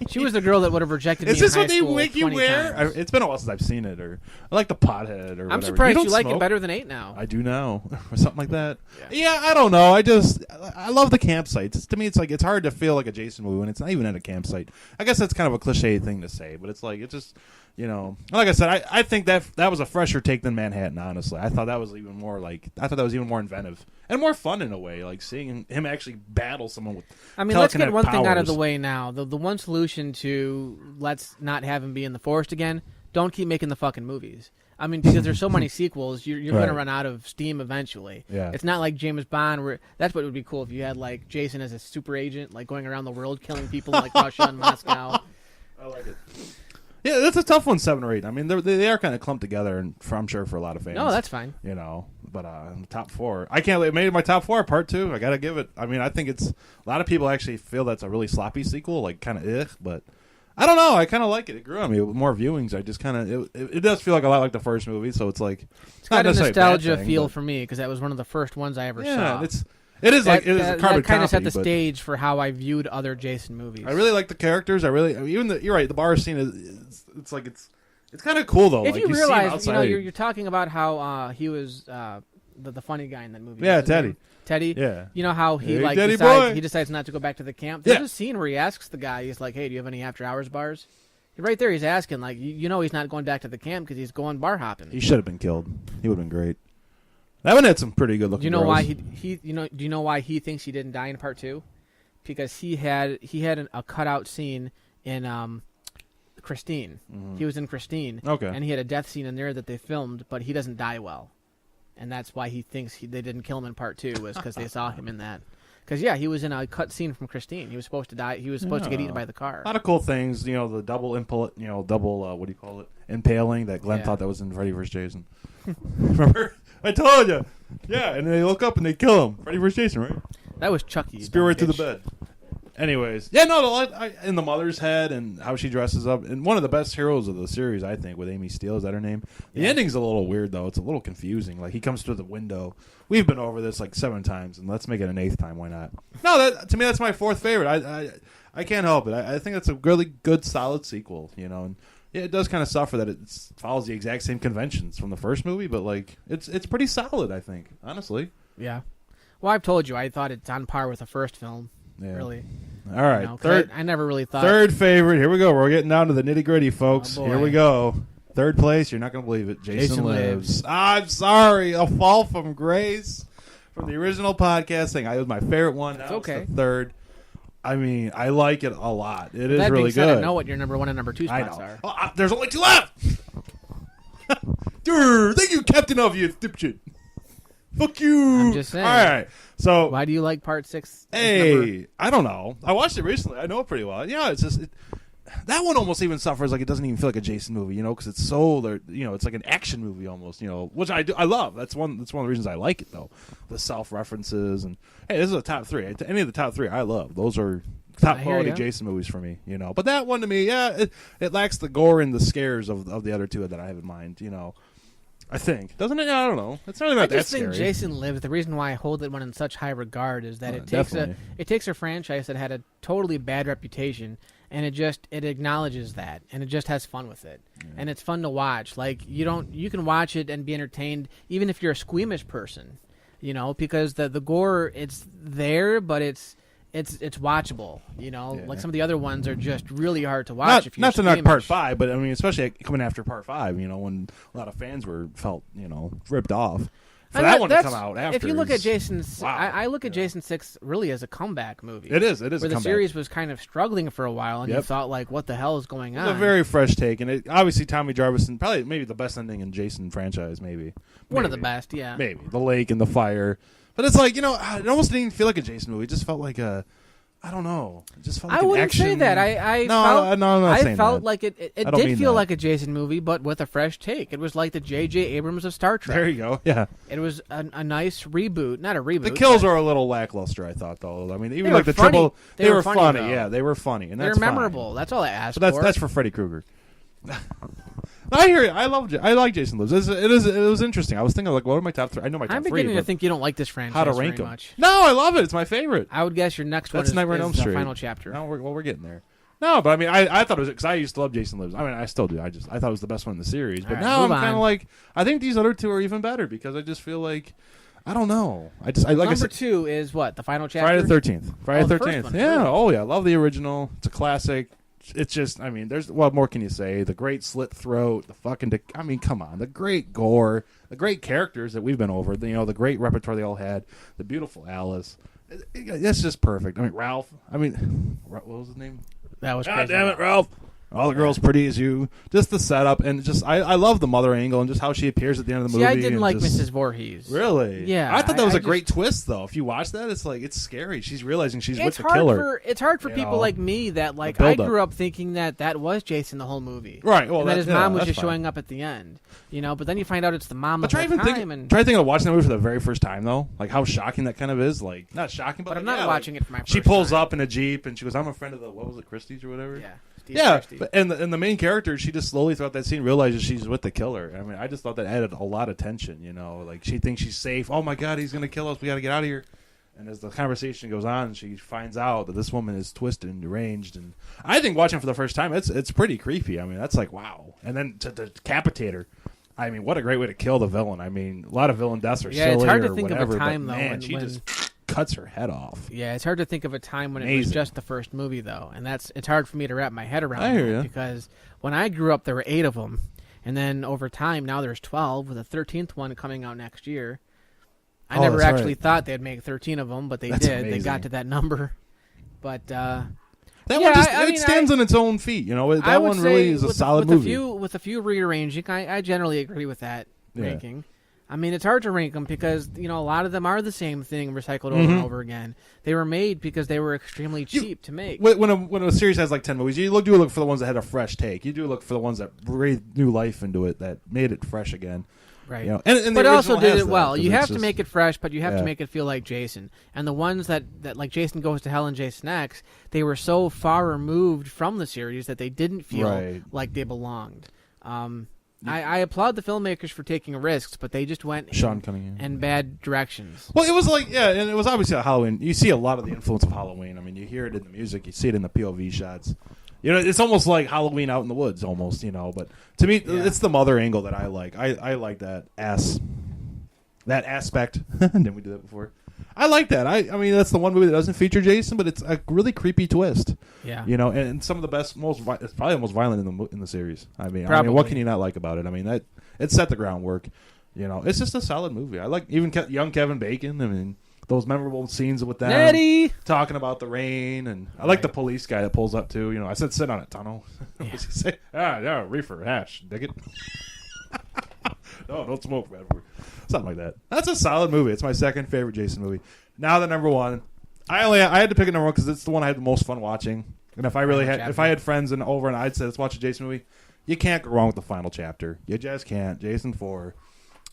She was the girl that would have rejected me Is this in high what they school make you 20 wear? times. It's been a while since I've seen it. Or I like the pothead or whatever. I'm surprised don't you like smoke? it better than 8 now. I do now, or something like that. Yeah. Yeah, I don't know. I love the campsites. To me, it's hard to feel like a Jason movie when it's not even at a campsite. I guess that's kind of a cliche thing to say, but it's like it just. Like I said, I think that was a fresher take than Manhattan. Honestly, I thought that was even more inventive and more fun in a way. Like seeing him actually battle someone with. I mean, let's get telekinetic one thing out of powers. the way now. The one solution to let's not have him be in the forest again. Don't keep making the fucking movies. I mean, because there's so many sequels, you're going to Right. run out of steam eventually. Yeah. It's not like James Bond, where that's what would be cool if you had like Jason as a super agent, like going around the world killing people in, like Russia and Moscow. I like it. Yeah, that's a tough one, 7 or 8. I mean, they are kind of clumped together, and I'm sure for a lot of fans. No, that's fine. But in the top 4, I can't. It made it my top 4, part 2. I gotta give it. I mean, I think it's a lot of people actually feel that's a really sloppy sequel, like kind of but I don't know. I kind of like it. It grew on me with more viewings. I just kind of it does feel like a lot like the first movie, so it's like It's got a necessarily bad nostalgia thing, feel but- for me because that was one of the first ones I ever Yeah, saw. it is like it is a carbon that kind of set copy, the but stage for how I viewed other Jason movies. I really like the characters. You're right. The bar scene is it's kind of cool though. If like, you see him realize, outside. you're talking about how he was the funny guy in that movie. Yeah, What's his Teddy. name? Teddy. Yeah. You know how he Hey, Teddy boy. decides not to go back to the camp. There's Yeah. a scene where he asks the guy, he's like, "Hey, do you have any after hours bars?" Right there, he's asking like, he's not going back to the camp because he's going bar hopping. He should have been killed. He would have been great. That one had some pretty good looking. Do you know girls. why do you know why he thinks he didn't die in part 2? Because he had a cutout scene in Christine. He was in Christine. Okay. And he had a death scene in there that they filmed, but he doesn't die well, and that's why he thinks they didn't kill him in part 2 was because they saw him in that. Because he was in a cut scene from Christine. He was supposed to die. He was supposed to get eaten by the car. A lot of cool things. The double what do you call it? Impaling that Glenn Yeah. thought that was in Freddy vs. Jason. Remember? I told you. Yeah, and they look up and they kill him. Freddy vs. Jason, right? That was Chucky. Spear right to the bitch. bed. Anyways, yeah, no, in the mother's head and how she dresses up, and one of the best heroes of the series, I think, with Amy Steele. Is that her name? The Yeah. ending's a little weird though. It's a little confusing. Like he comes through the window. We've been over this like 7 times, and let's make it an 8th time. Why not? No, to me that's my 4th favorite. I can't help it. I think it's a really good, solid sequel. And yeah, it does kind of suffer that it follows the exact same conventions from the first movie, but like it's pretty solid. I think, honestly. Yeah. Well, I've told you, I thought it's on par with the first film. Yeah. Really. All right, 'Cause third. I never really thought. Third favorite. Here we go. We're getting down to the nitty gritty, folks. Oh, boy. Here we go. Third place. You're not going to believe it. Jason Jason Lives. I'm sorry. A fall from grace from the original podcast thing. It was my favorite one. That's Now it's okay. the third. I mean, I like it a lot. It is That really being said, good. I know what your number 1 and number 2 I spots know. are. Oh, there's only 2 left. Durr, thank you, Captain of you, dipshit. Fuck you. I'm just saying. All right. So why do you like part 6? Hey, I don't know. I watched it recently. I know it pretty well. Yeah, it's just that one almost even suffers like it doesn't even feel like a Jason movie, because it's so it's like an action movie almost, which I love. That's one of the reasons I like it though. The self references and hey, this is a top 3. Any of the top 3 I love. Those are top quality Jason movies for me, But that one to me, yeah, it lacks the gore and the scares of the other two that I have in mind, I think. Doesn't it? I don't know. It's really not that scary. I just think Jason Lives, the reason why I hold it one in such high regard is that it takes a franchise that had a totally bad reputation and it acknowledges that and it just has fun with it. Yeah. And it's fun to watch. Like you can watch it and be entertained even if you're a squeamish person, because the gore it's there but it's watchable, Like some of the other ones are just really hard to watch. Not to knock part 5, but I mean, especially coming after part 5, when a lot of fans felt ripped off. For that one to come out after. If you look at Jason, wow. I look at Jason 6 really as a comeback movie. It is. Where the series was kind of struggling for a while, and you thought like, what the hell is going on? It's a very fresh take, and obviously Tommy Jarvis and probably maybe the best ending in Jason franchise, maybe one of the best, yeah. Maybe the lake and the fire. But it's like, it almost didn't even feel like a Jason movie. It just felt like I don't know. It just felt like I wouldn't action. say that. I'm not saying felt that. like it did feel like a Jason movie, but with a fresh take. It was like the J.J. Abrams of Star Trek. There you go. Yeah. It was a nice reboot. Not a reboot. The kills are a little lackluster, I thought, though. I mean, even like the funny. triple, they were funny. Though. Yeah, they were funny, and they're memorable. Fine. That's all I asked but for. That's for Freddy Krueger. I hear you. I like Jason Lives. It was interesting. I was thinking like, what are my top 3? I know my top 3. I'm beginning to think you don't like this franchise. How to rank them? Much. No, I love it. It's my favorite. I would guess your next one is the final chapter. No, we're getting there. No, but I mean, I thought it was because I used to love Jason Lives. I mean, I still do. I thought it was the best one in the series. But now I'm kind of like, I think these other 2 are even better because I just feel like. I don't know. Number 2 is what? The final chapter? Friday the 13th. Friday the 13th. Yeah. Really? Oh, yeah. I love the original. It's a classic. It's just, I mean, what more can you say? The great slit throat, I mean, come on. The great gore, the great characters that we've been over, the great repertoire they all had, the beautiful Alice. It's just perfect. I mean, Ralph. What was his name? That was God crazy. damn it, Ralph. All the girls pretty as you. Just the setup and just I love the mother angle and just how she appears at the end of the movie. I didn't like Mrs. Voorhees. Really? Yeah. I thought that was a great twist though. If you watch that, it's scary. She's realizing she's with the killer. It's hard for people like me that like I grew up thinking that was Jason the whole movie. Right. Well, and that his mom was just showing up at the end. But then you find out it's the mom of the time. Try thinking of watching that movie for the very first time though. Like how shocking that kind of is. Like not shocking, but I'm not watching it for my first time. She pulls time. up in a Jeep and she goes, "I'm a friend of the Christie's or whatever." Yeah. Yeah, and the main character, she just slowly throughout that scene realizes she's with the killer. I mean, I just thought that added a lot of tension. Like she thinks she's safe. Oh my God, he's gonna kill us. We got to get out of here. And as the conversation goes on, she finds out that this woman is twisted and deranged. And I think watching it for the first time, it's pretty creepy. I mean, that's like wow. And then to decapitate her. I mean, what a great way to kill the villain. I mean, a lot of villain deaths are silly it's hard to or think whatever, of a time but though man, when she just cuts her head off. Yeah, it's hard to think of a time when it was just the first movie though, and it's hard for me to wrap my head around. I hear you. Because when I grew up, there were 8 of them, and then over time, now there's 12 with a 13th one coming out next year. I never actually thought they'd make 13 of them, but they did. Amazing. They got to that number, but that one just stands on its own feet. That one really is a solid movie. With a few rearranging, I generally agree with that ranking. I mean, it's hard to rank them because, a lot of them are the same thing recycled over and over again. They were made because they were extremely cheap to make. When a series has like 10 movies, you do look for the ones that had a fresh take. You do look for the ones that breathed new life into it, that made it fresh again. Right. And but also did it well. You have to make it fresh, but you have to make it feel like Jason. And the ones that like Jason Goes to Hell and Jason X, they were so far removed from the series that they didn't feel like they belonged. I applaud the filmmakers for taking risks, but they just went Sean Cunningham in bad directions. Well, it was like, and it was obviously a Halloween. You see a lot of the influence of Halloween. I mean, you hear it in the music, you see it in the POV shots. It's almost like Halloween out in the woods, almost. But to me, it's the mother angle that I like. I like that aspect. Didn't we do that before? I like that. I mean, that's the one movie that doesn't feature Jason, but it's a really creepy twist. Yeah. And some of the best, it's probably the most violent in the series. I mean, what can you not like about it? I mean, it set the groundwork. It's just a solid movie. I like even young Kevin Bacon. I mean, those memorable scenes with them Nettie! Talking about the rain, and I like the police guy that pulls up too. I said sit on a tunnel. What does he say? Yeah, reefer hash, dig it. No, don't smoke, Weatherford. Something like that. That's a solid movie. It's my second favorite Jason movie. Now the number one. I had to pick a number one because it's the one I had the most fun watching. And if I had friends over and I'd say let's watch a Jason movie, you can't go wrong with the final chapter. You just can't. Jason 4.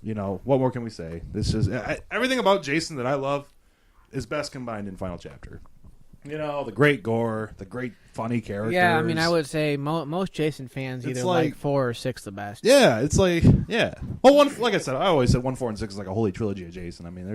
You know, what more can we say? This is everything about Jason that I love is best combined in final chapter. You know, the great gore, the great funny characters. Yeah, I mean, I would say most Jason fans either like 4 or 6 the best. Yeah, it's like, yeah. Well, like I said, I always said 1, 4, and 6 is like a holy trilogy of Jason. I mean,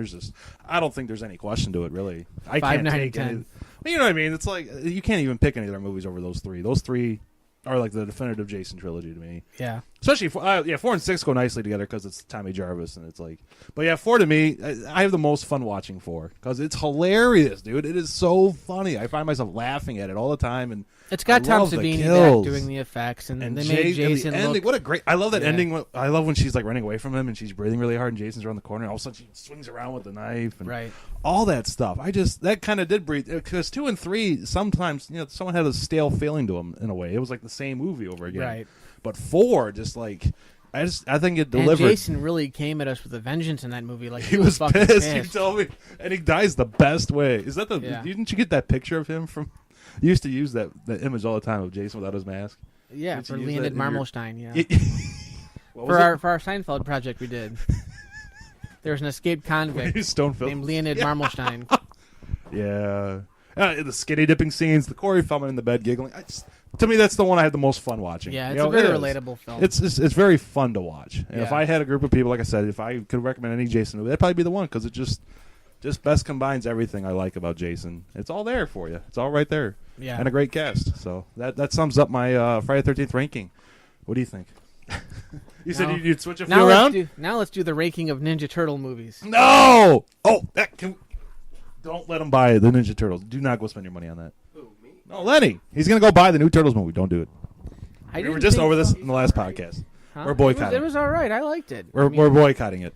I don't think there's any question to it, really. I 5, can't 9, take 10. any. You know what I mean? It's like, you can't even pick any of their movies over those 3. Those 3 are like the definitive Jason trilogy to me. Yeah. Especially, 4 and 6 go nicely together because it's Tommy Jarvis, and it's like, but yeah, 4 to me, I have the most fun watching 4 because it's hilarious, dude. It is so funny. I find myself laughing at it all the time, and it's got Tom Savini back doing the effects, and they made Jason look. What a great! I love that ending. I love when she's like running away from him and she's breathing really hard, and Jason's around the corner, and all of a sudden she swings around with the knife, and all that stuff. That kind of did breathe because 2 and 3 sometimes someone had a stale feeling to them in a way. It was like the same movie over again, right? But 4 just like. I think it delivered. And Jason really came at us with a vengeance in that movie. Like he was pissed. You told me, and he dies the best way. Is that the? Yeah. Didn't you get that picture of him from? You used to use that image all the time of Jason without his mask. Yeah, for Leonid Marmolstein. Yeah, for our Seinfeld project, we did. There was an escaped convict named Leonid Marmolstein. Yeah, the skinny dipping scenes, the Corey Feldman in the bed giggling. To me, that's the one I had the most fun watching. Yeah, it's a very relatable film. It's very fun to watch. And if I had a group of people, like I said, if I could recommend any Jason movie, that'd probably be the one because it just best combines everything I like about Jason. It's all there for you. It's all right there. Yeah. And a great cast. So that sums up my Friday the 13th ranking. What do you think? You said you'd switch a few around? Now let's do the ranking of Ninja Turtle movies. No! Oh, don't let him buy the Ninja Turtles. Do not go spend your money on that. Who, me? No, Lenny. He's going to go buy the new Turtles movie. Don't do it. We were just over this in the last podcast. Huh? We're boycotting it. It was all right. I liked it. We're boycotting it.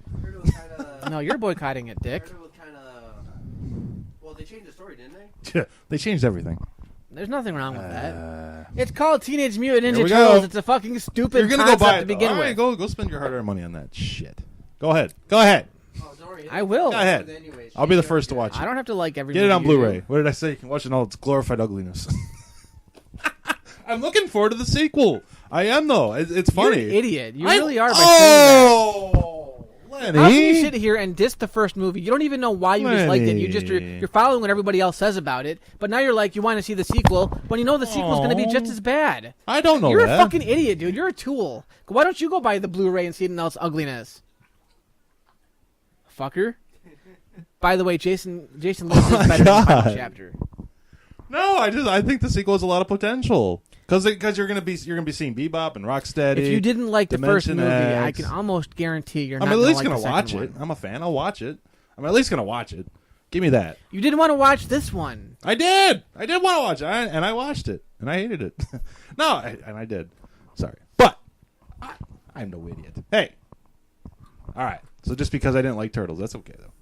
No, you're boycotting it, Dick. Well, they changed the story, didn't they? Yeah, they changed everything. There's nothing wrong with that. It's called Teenage Mutant Ninja Turtles. Go. It's a fucking stupid You're gonna concept go buy it to begin with. Go spend your hard-earned money on that shit. Go ahead. Oh, sorry. I will. Go ahead. I'll be the first to watch it. I don't have to like every Get movie it on Blu-ray. What did I say? You can watch it in all its glorified ugliness. I'm looking forward to the sequel. I am, though. It's funny. You're an idiot. You really are by saying that. Lenny. How can you sit here and diss the first movie? You don't even know why you disliked it. You're following what everybody else says about it. But now you're like, you want to see the sequel when you know the sequel's going to be just as bad. I don't know You're that. a fucking idiot, dude. You're a tool. Why don't you go buy the Blu-ray and see it in all its ugliness? Fucker. By the way, Jason Lives is better than the final chapter. No, I think the sequel has a lot of potential. Because you're gonna be seeing Bebop and Rocksteady. If you didn't like the first movie, X. I can almost guarantee you're not. I'm at least gonna watch it. I'm a fan. I'll watch it. I'm at least gonna watch it. Give me that. You didn't want to watch this one. I did. I did want to watch it, and I watched it, and I hated it. I did. Sorry, but I'm no idiot. Hey, all right. So just because I didn't like Turtles, that's okay though.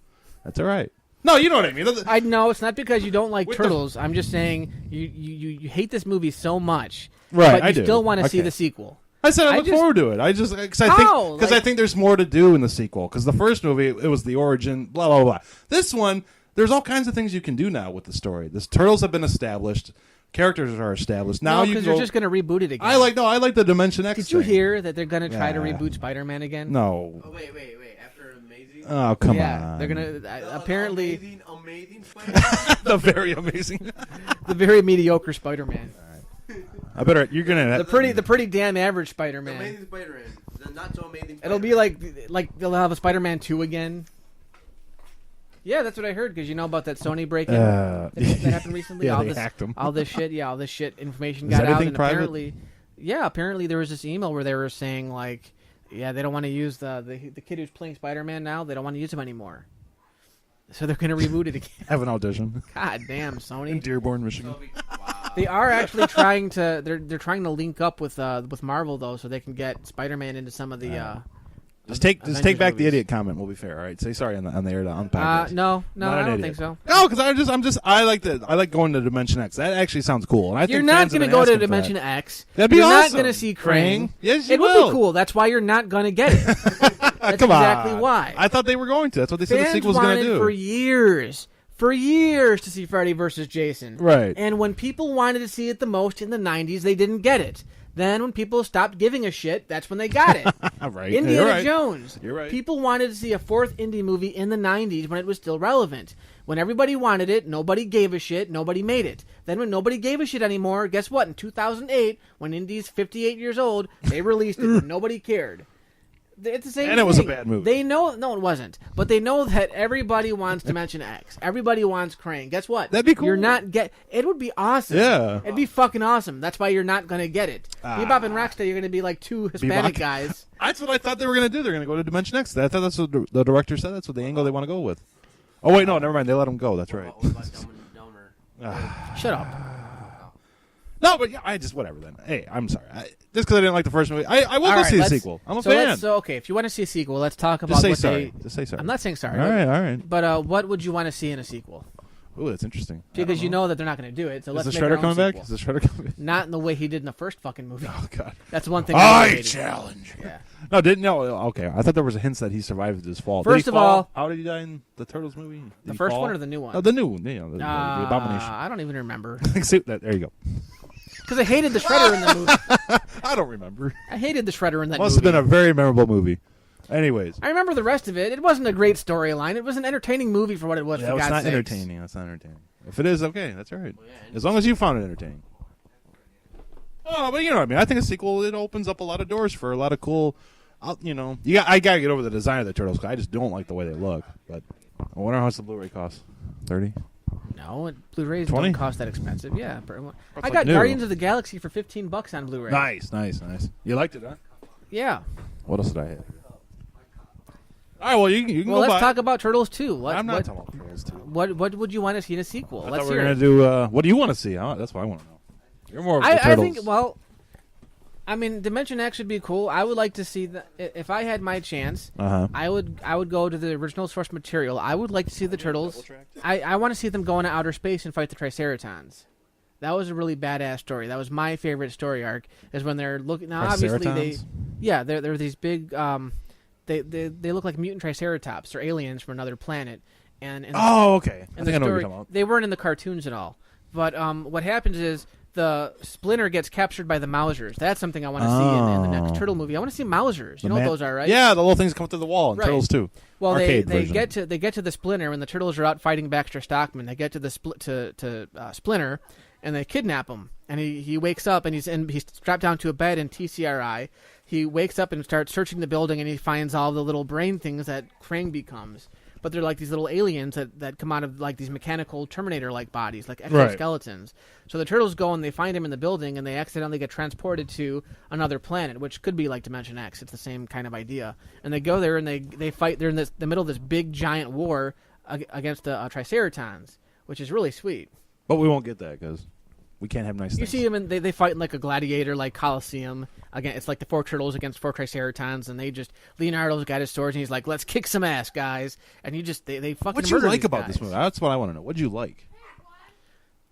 That's all right. No, you know what I mean. I know it's not because you don't like Turtles. I'm just saying you hate this movie so much, right? But you still want to see the sequel. I said I look forward to it. I think there's more to do in the sequel. Because the first movie, it was the origin, blah blah blah. This one, there's all kinds of things you can do now with the story. The Turtles have been established. Characters are established. Now because they're just going to reboot it again. I like the Dimension X. Did you hear that they're going to try to reboot Spider-Man again? No. Oh, wait. After Amazing? Oh, come on. They're going to apparently... Amazing Spider-Man? The very amazing. The very mediocre Spider-Man. I better... You're going to... The pretty damn average Spider-Man. The amazing Spider-Man. The not so amazing Spider-Man. It'll be like they'll have a Spider-Man 2 again. Yeah, that's what I heard, because you know about that Sony break-in that happened recently? Yeah, they hacked them. All this shit, information got out, and apparently there was this email where they were saying, like, yeah, they don't want to use the kid who's playing Spider-Man now, they don't want to use him anymore. So they're going to reboot it again. Have an audition. God damn, Sony. In Dearborn, Michigan. Wow. They are actually trying to, they're trying to link up with Marvel, though, so they can get Spider-Man into some of the... Just take back the idiot comment. We'll be fair. All right, say sorry on the air to unpack it. No, I don't think so. No, because I like going to Dimension X. That actually sounds cool. And I you're think not going to go to Dimension X. That'd be you're awesome. Not going to see Krang. Yes, you will. It would be cool. That's why you're not going to get it. That's Come exactly on. why. I thought they were going to. That's what they said the Fans sequel was going to wanted do. for years to see Freddy versus Jason. Right. And when people wanted to see it the most in the 90s, they didn't get it. Then when people stopped giving a shit, that's when they got it. Right. Indiana You're right. Jones. You're right. People wanted to see a fourth indie movie in the 90s when it was still relevant. When everybody wanted it, nobody gave a shit, nobody made it. Then when nobody gave a shit anymore, guess what? In 2008, when Indie's 58 years old, they released it when nobody cared. It's the same And thing. it was a bad movie. They know, no, it wasn't. But they know that everybody wants Dimension X. Everybody wants Krang. Guess what? That'd be cool. You're not it would be awesome. Yeah. It'd be fucking awesome. That's why you're not going to get it. Bebop and Rocksteady, you're going to be like two Hispanic guys. That's what I thought they were going to do. They're going to go to Dimension X. I thought that's what the director said. That's what the angle they want to go with. Oh, wait, no, never mind. They let him go. That's right. What about Dumb and Dumber? Shut up. No, but yeah, whatever then. Hey, I'm sorry. Just because I didn't like the first movie. I will go see the sequel. I'm a fan. So, okay, if you want to see a sequel, let's talk about Just say what sorry. Just say sorry. I'm not saying sorry. All right. But what would you want to see in a sequel? Ooh, that's interesting. Because you know that they're not going to do it. So let's Is the make our Shredder own coming back? sequel. Is the Shredder coming back? Not in the way he did in the first fucking movie. Oh, God. That's one thing. I challenge. Yeah. No, okay. I thought there was a hint that he survived his fall. First of all, how did he die in the Turtles movie? Did the he first fall? one or the new one? Oh, the new one. Yeah, the Abomination. I don't even remember. There you go. Because I hated the Shredder in the movie. I don't remember. I hated the Shredder in that Must movie. have been a very memorable movie. Anyways. I remember the rest of it. It wasn't a great storyline. It was an entertaining movie for what it was. Yeah, for it's God's not sakes. entertaining. That's not entertaining. If it is, okay, that's all right. Well, yeah, As long as you found it entertaining. Oh, but you know what I mean. I think a sequel, it opens up a lot of doors for a lot of cool. I gotta get over the design of the Turtles. Cause I just don't like the way they look. But I wonder how much the Blu-ray costs. 30. No, Blu-rays 20? don't cost that expensive. Yeah, I like got new. Guardians of the Galaxy for $15 on Blu-ray. Nice. You liked it, huh? Yeah. What else did I have? All right, well, you can Well, go let's buy talk about Turtles 2. I'm not talking about Turtles 2. What would you want to see in a sequel? I Let's thought we hear were it. going to do, what do you want to see? That's what I want to know. You're more of the Turtles. I think, well, I mean, Dimension X would be cool. I would like to see if I had my chance. I would go to the original source material. I would like to see the Turtles. I want to see them go into outer space and fight the Triceratons. That was a really badass story. That was my favorite story arc. Is when they're looking. Now, obviously, they're these big. They look like mutant Triceratops. They're aliens from another planet. And okay. I think I know what you're story, talking about. they weren't in the cartoons at all. But what happens is the Splinter gets captured by the Mousers. That's something I want to see in the next Turtle movie. I want to see Mousers. You know what those are, right? Yeah, the little things come through the wall in Right. Turtles 2. Well, they version. get to the Splinter when the Turtles are out fighting Baxter Stockman. They get to the Splinter, and they kidnap him. And he wakes up and he's strapped down to a bed in TCRI. He wakes up and starts searching the building, and he finds all the little brain things that Krang becomes. But they're like these little aliens that come out of like these mechanical Terminator-like bodies, like exoskeletons. Right. So the Turtles go and they find him in the building, and they accidentally get transported to another planet, which could be like Dimension X. It's the same kind of idea. And they go there and they fight. They're in the middle of this big giant war against the Triceratons, which is really sweet. But we won't get that because we can't have nice things. You see them, and they fight in like a gladiator, like Coliseum. Again, it's like the 4 Turtles against 4 Triceratons, and Leonardo's got his swords, and he's like, "Let's kick some ass, guys!" And they fucking. What'd you murder like these about guys. this movie? That's what I want to know. What'd you like?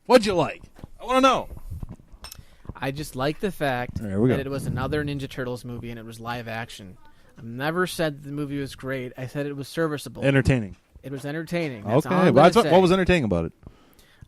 What'd you like? I want to know. I just like the fact There we go. that it was another Ninja Turtles movie, and it was live action. I've never said the movie was great. I said it was serviceable. Entertaining. It was entertaining. That's all Okay, I'm well, gonna say. what was entertaining about it?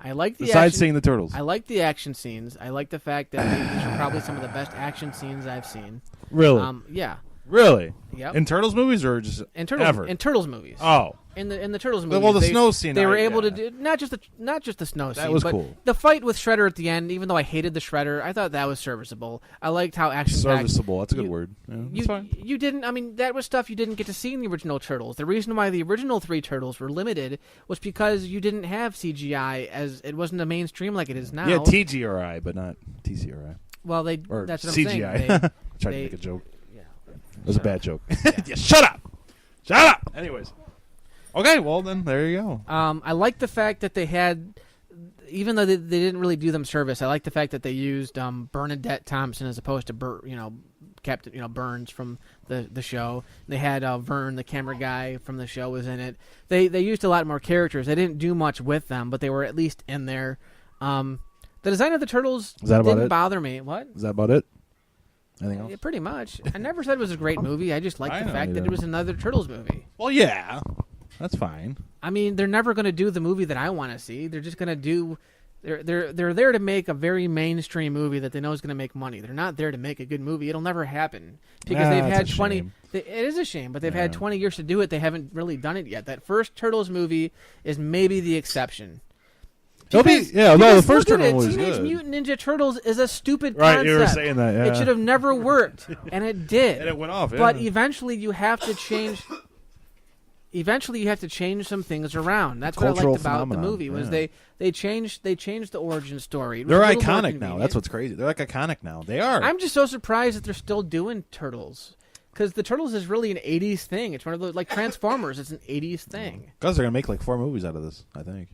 I like the Besides action. seeing the Turtles. I like the action scenes. I like the fact that these are probably some of the best action scenes I've seen. Really? Yeah. Really? Yep. In Turtles movies or just ever? In Turtles movies. Oh. In the Turtles movies. Well, the snow scene. They were able to do not just the snow scene. That was but cool. The fight with Shredder at the end, even though I hated the Shredder, I thought that was serviceable. I liked how action serviceable. That's a good word. Yeah, that's fine. You didn't. I mean, that was stuff you didn't get to see in the original Turtles. The reason why the original 3 Turtles were limited was because you didn't have CGI, as it wasn't a mainstream like it is now. Yeah, TGRI, but not TCRI. Well, Or that's what CGI. I'm saying. Tried to make a joke. Yeah. It was a bad joke. Yeah, shut up. Shut up. Anyways. Okay, well then there you go. I like the fact that they had, even though they didn't really do them service, I like the fact that they used Bernadette Thompson as opposed to Captain Burns from the show. They had Vern, the camera guy from the show, was in it. They used a lot more characters. They didn't do much with them, but they were at least in there. The design of the Turtles didn't bother me. What? Is that about it? Anything else? Yeah, pretty much. I never said it was a great movie. I just liked the fact that it was another Turtles movie. Well, yeah, that's fine. I mean, they're never going to do the movie that I want to see. They're just going to do. They're there to make a very mainstream movie that they know is going to make money. They're not there to make a good movie. It'll never happen because they've had 20. It is a shame, but they've had 20 years to do it. They haven't really done it yet. That first Turtles movie is maybe the exception. The first Turtle was Teenage good. Mutant Ninja Turtles is a stupid concept. Right, you were saying that. Yeah. It should have never worked, and it did. And it went off. Yeah. But eventually, you have to change. Eventually, you have to change some things around. That's what I liked about the movie was they changed the origin story. They're iconic now. That's what's crazy. They're like iconic now. They are. I'm just so surprised that they're still doing Turtles. Because the Turtles is really an 80s thing. It's one of those, like Transformers, it's an 80s thing. Because they're going to make like 4 movies out of this, I think.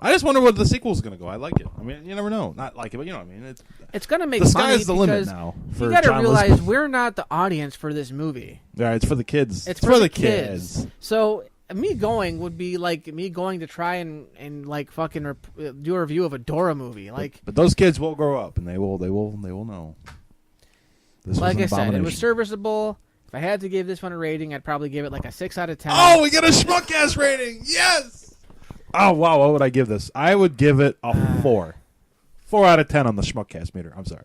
I just wonder what the sequel's going to go. I like it. I mean, you never know. Not like it, but you know what I mean. It's going to make money. The sky's the limit now. You got to realize we're not the audience for this movie. Yeah, it's for the kids. It's for the kids. So me going would be like me going to try and like fucking do a review of a Dora movie. Like, but those kids will grow up and they will know. This like I said, it was serviceable. If I had to give this one a rating, I'd probably give it like a 6 out of 10. Oh, we get a Schmuckast rating! Yes! Oh, wow, what would I give this? I would give it a 4. 4 out of 10 on the Schmuckast meter. I'm sorry.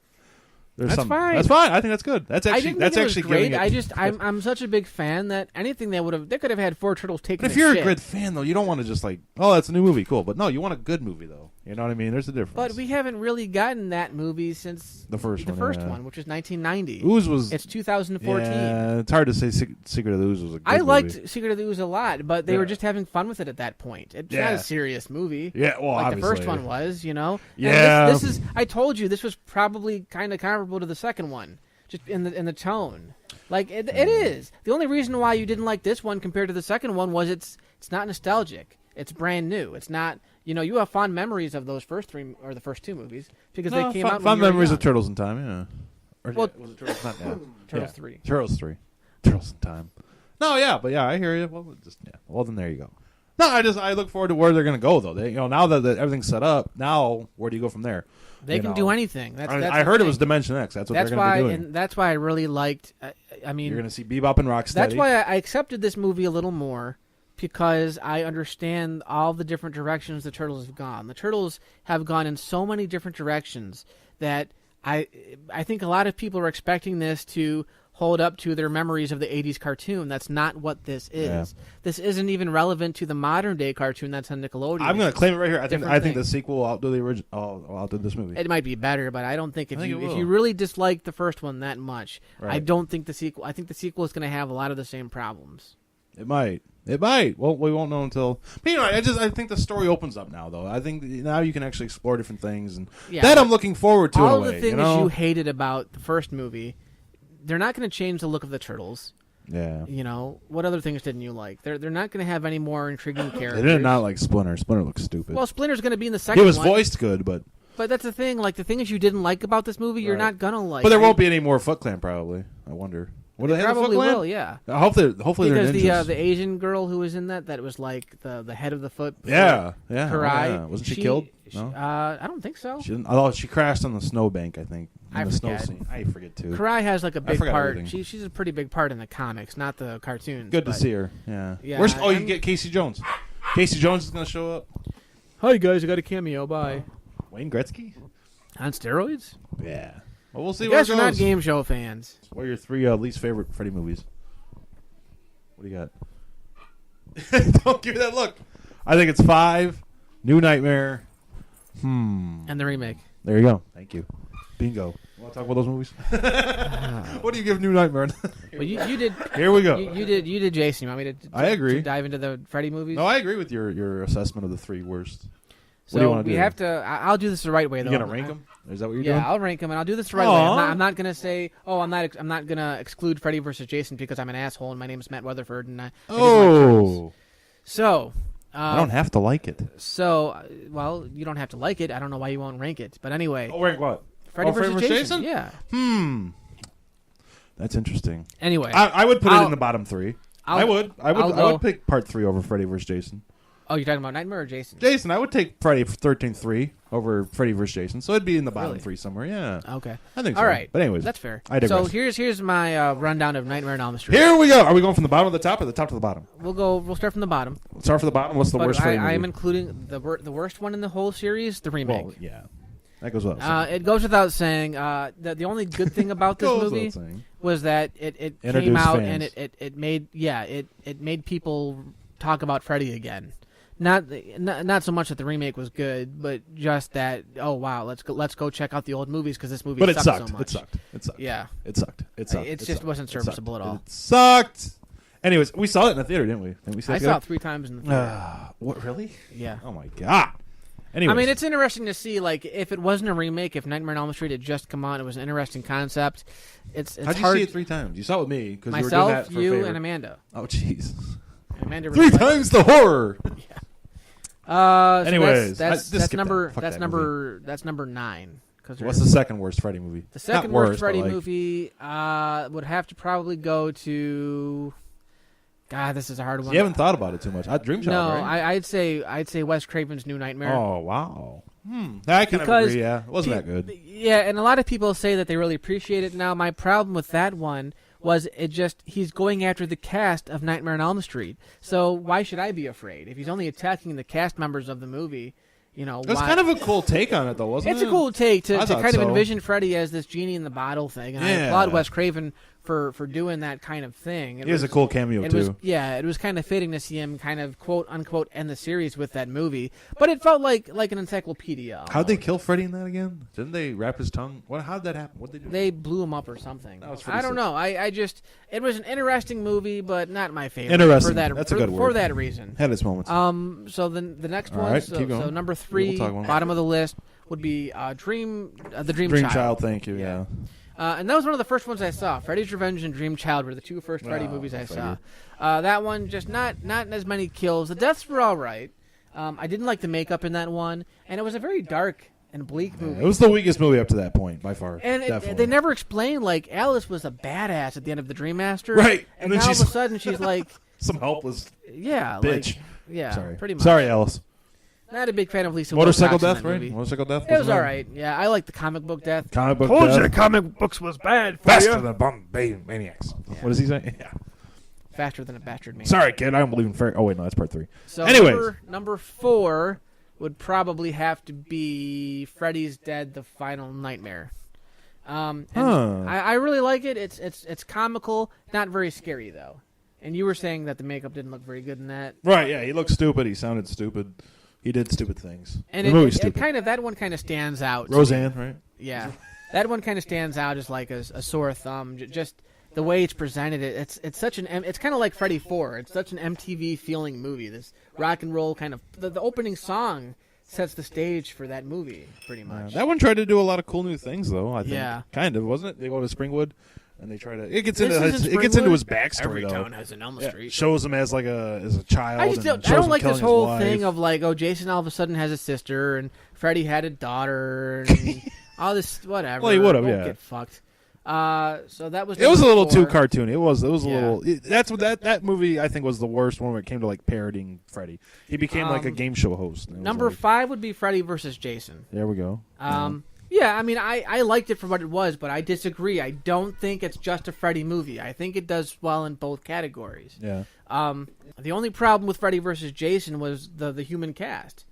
That's fine. That's fine. I think that's good. That's actually great. I'm such a big fan that anything they could have had 4 turtles taking. But if you're a good fan though, you don't want to just like, oh, that's a new movie, cool. But no, you want a good movie though. You know what I mean? There's a difference. But we haven't really gotten that movie since the first one, which was 1990. Ooze was. It's 2014. Yeah, it's hard to say. Secret of the Ooze was a good I liked movie. Secret of the Ooze a lot, but they were just having fun with it at that point. It's not a serious movie. Yeah, well, like obviously. the first one was, you know. Yeah. And this is. I told you this was probably kind of comparable to the second one, just in the tone. Like it is. The only reason why you didn't like this one compared to the second one was it's not nostalgic. It's brand new. It's not. You know, you have fond memories of those first 3 or the first 2 movies because they came out. Fond memories of Turtles in Time, yeah. Or well, was it Turtles not? Yeah. Turtles 3. Turtles 3. Turtles in Time. No, yeah, but yeah, I hear you. Well, well, then there you go. No, I look forward to where they're going to go though. They, now that everything's set up, now where do you go from there? They can do anything. I heard it was Dimension X. That's what they're going to be doing. And that's why I really liked. I mean, you're going to see Bebop and Rocksteady. That's why I accepted this movie a little more. Because I understand all the different directions the Turtles have gone. The Turtles have gone in so many different directions that I think a lot of people are expecting this to hold up to their memories of the 80s cartoon. That's not what this is. Yeah. This isn't even relevant to the modern day cartoon that's on Nickelodeon. I'm going to claim it right here. I think the sequel will outdo the original. Outdo this movie. It might be better, but I don't think if you really dislike the first one that much, right. I don't think the sequel. I think the sequel is going to have a lot of the same problems. It might. Well, we won't know until. But I think the story opens up now, though. I think now you can actually explore different things, and that I'm looking forward to. All of the things you hated about the first movie, they're not going to change the look of the Turtles. Yeah. You know, what other things didn't you like? They're not going to have any more intriguing characters. They did not like Splinter. Splinter looks stupid. Well, Splinter's going to be in the second one. He was voiced good, but. But that's the thing. Like the things you didn't like about this movie, you're not gonna like. But there won't be any more Foot Clan, probably. I wonder. Will they have a Foot Clan? Will, yeah. Hopefully they're ninjas. Because the Asian girl who was in that was like the head of the Foot. Yeah. Karai. Yeah. Wasn't she killed? No? I don't think so. She crashed on the snowbank, I think. In the snow scene. I forget too. Karai has like a big part. She's a pretty big part in the comics, not the cartoons. Good to see her. Yeah. You get Casey Jones. Casey Jones is going to show up. Hi guys, I got a cameo. Bye. Wayne Gretzky on steroids. Yeah. Well, we'll see. You guys are not game show fans. What are your 3 least favorite Freddy movies? What do you got? Don't give me that look. I think it's 5. New Nightmare. And the remake. There you go. Thank you. Bingo. Want to talk about those movies? What do you give New Nightmare? Well, you did. Here we go. You did Jason. You want me to? I agree. To dive into the Freddy movies. No, I agree with your assessment of the 3 worst. So what do you want to do? We have to. I'll do this the right way, though. You gonna rank them? Is that what you're doing? Yeah, I'll rank them, and I'll do this the right way. I'm not gonna say, I'm not gonna exclude Freddy versus Jason because I'm an asshole and my name is Matt Weatherford and I. So. I don't have to like it. So, well, you don't have to like it. I don't know why you won't rank it, but anyway. Oh, rank what? Freddy versus Jason? Yeah. That's interesting. Anyway, I would put it in the bottom 3. I would pick part 3 over Freddy versus Jason. Oh, you're talking about Nightmare or Jason? Jason, I would take Friday 13th 3 over Freddy vs. Jason, so it'd be in the bottom 3 somewhere. Yeah. Okay. I think so. All right. But anyways, that's fair. I digress. So here's my rundown of Nightmare on Elm Street. Here we go. Are we going from the bottom to the top or the top to the bottom? We'll start from the bottom. Let's start from the bottom. What's the worst Freddy movie? I am including the worst one in the whole series, the remake. Well, yeah. That goes without saying. It goes without saying that the only good thing about this movie was that it came out and it made people talk about Freddy again. Not so much that the remake was good, but just that let's go check out the old movies because this movie sucked so much. It sucked. Yeah, it sucked. It just wasn't serviceable at all. It sucked. Anyways, we saw it in the theater, didn't we? I saw it 3 times in the theater. What, really? Yeah. Oh my god. Anyways. I mean, it's interesting to see, like, if it wasn't a remake, if Nightmare on Elm Street had just come on, it was an interesting concept. It's How'd you hard. see it 3 times? You saw it with me because you were Myself, doing that for you, favor. and Amanda. Oh, jeez. Amanda 3 times the horror. Yeah. Anyways, that's number 9. What's the second worst Freddy movie? The second worst Freddy movie would have to probably go to. God, this is a hard one. You haven't thought about it too much. Dream Child, no, right? I'd say Wes Craven's New Nightmare. Oh wow. I can agree. Yeah, it wasn't that good. Yeah, and a lot of people say that they really appreciate it. Now, my problem with that one was he's going after the cast of Nightmare on Elm Street. So why should I be afraid if he's only attacking the cast members of the movie? You know, it's kind of a cool take on it, though, wasn't it? It's a cool take to kind of envision Freddy as this genie in the bottle thing, and I applaud Wes Craven for doing that kind of thing. He has a cool cameo too. It was kind of fitting to see him kind of quote unquote end the series with that movie, but it felt like an encyclopedia. Almost. How'd they kill Freddy in that again? Didn't they wrap his tongue? How'd that happen? What'd they do? They blew him up or something. I don't know. It was an interesting movie, but not my favorite. Interesting. That's a good word. For that reason. Had its moments. So the next All one. Right, so number 3, bottom of the list would be the Dream Child. Thank you. Yeah. And that was one of the first ones I saw. Freddy's Revenge and Dream Child were the 2 first Freddy movies I saw. That one just not as many kills. The deaths were all right. I didn't like the makeup in that one, and it was a very dark and bleak movie. It was the weakest movie up to that point by far. And they never explained like Alice was a badass at the end of the Dream Master, right? And then all of a sudden she's like some helpless bitch. Sorry. Pretty much. Sorry, Alice. Not a big fan of Lisa. Motorcycle Death, right? Motorcycle Death. It was all right. Yeah, I like the comic book Death. Told you the comic books was bad. Faster than Bombay Maniacs. Yeah. What does he say? Yeah. Faster than a bastard man. Sorry, kid. I don't believe in fair. Oh wait, no, that's part 3. So anyways, number 4 would probably have to be Freddy's Dead: The Final Nightmare. I really like it. It's comical, not very scary though. And you were saying that the makeup didn't look very good in that. Right? Yeah, he looked stupid. He sounded stupid. He did stupid things. And that one kind of stands out. Roseanne, right? Yeah, that one kind of stands out as like a sore thumb. Just the way it's presented. It's such an. It's kind of like Freddy 4. It's such an MTV feeling movie. This rock and roll kind of the opening song sets the stage for that movie pretty much. That one tried to do a lot of cool new things though. I think. Yeah. Kind of, wasn't it? They go to Springwood. And they try to. It gets into his backstory. Every though. town has an Elm Street. Shows him as like as a child. I don't like this whole thing of like, Jason all of a sudden has a sister and Freddy had a daughter and all this whatever. Well, he would have, yeah. Get fucked. So that was. It was a little too cartoony. It was a little. That's what that movie I think was the worst one when it came to like parodying Freddy. He became like a game show host. Number 5 would be Freddy versus Jason. There we go. Yeah, I mean, I liked it for what it was, but I disagree. I don't think it's just a Freddy movie. I think it does well in both categories. Yeah. The only problem with Freddy versus Jason was the human cast.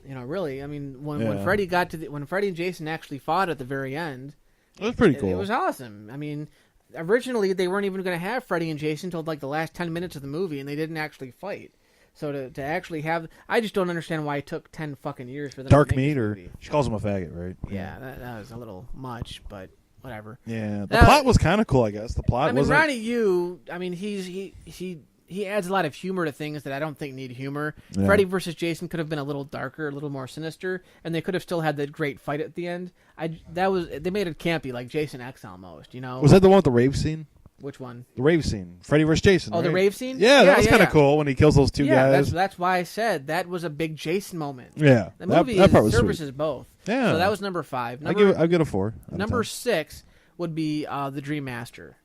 Really, I mean, when Freddy when Freddy and Jason actually fought at the very end, it was pretty cool. It was awesome. I mean, originally they weren't even going to have Freddy and Jason until like the last 10 minutes of the movie, and they didn't actually fight. So to actually have, I just don't understand why it took 10 fucking years for them. Dark to make meat, or movie. She calls him a faggot, right? Yeah, that was a little much, but whatever. Yeah, the plot was kind of cool, I guess. The plot. I mean, Ronnie Yu. I mean, he adds a lot of humor to things that I don't think need humor. Yeah. Freddy versus Jason could have been a little darker, a little more sinister, and they could have still had that great fight at the end. They made it campy, like Jason X almost. Was that the one with the rave scene? Which one? The rave scene. Freddy vs. Jason. Oh, right? The rave scene? Yeah, that was kind of cool when he kills those two guys. That's why I said that was a big Jason moment. Yeah. The movie that part was services sweet. Both. Yeah. So that was number 5. I'll give it a 4. Number 6 would be the Dream Master.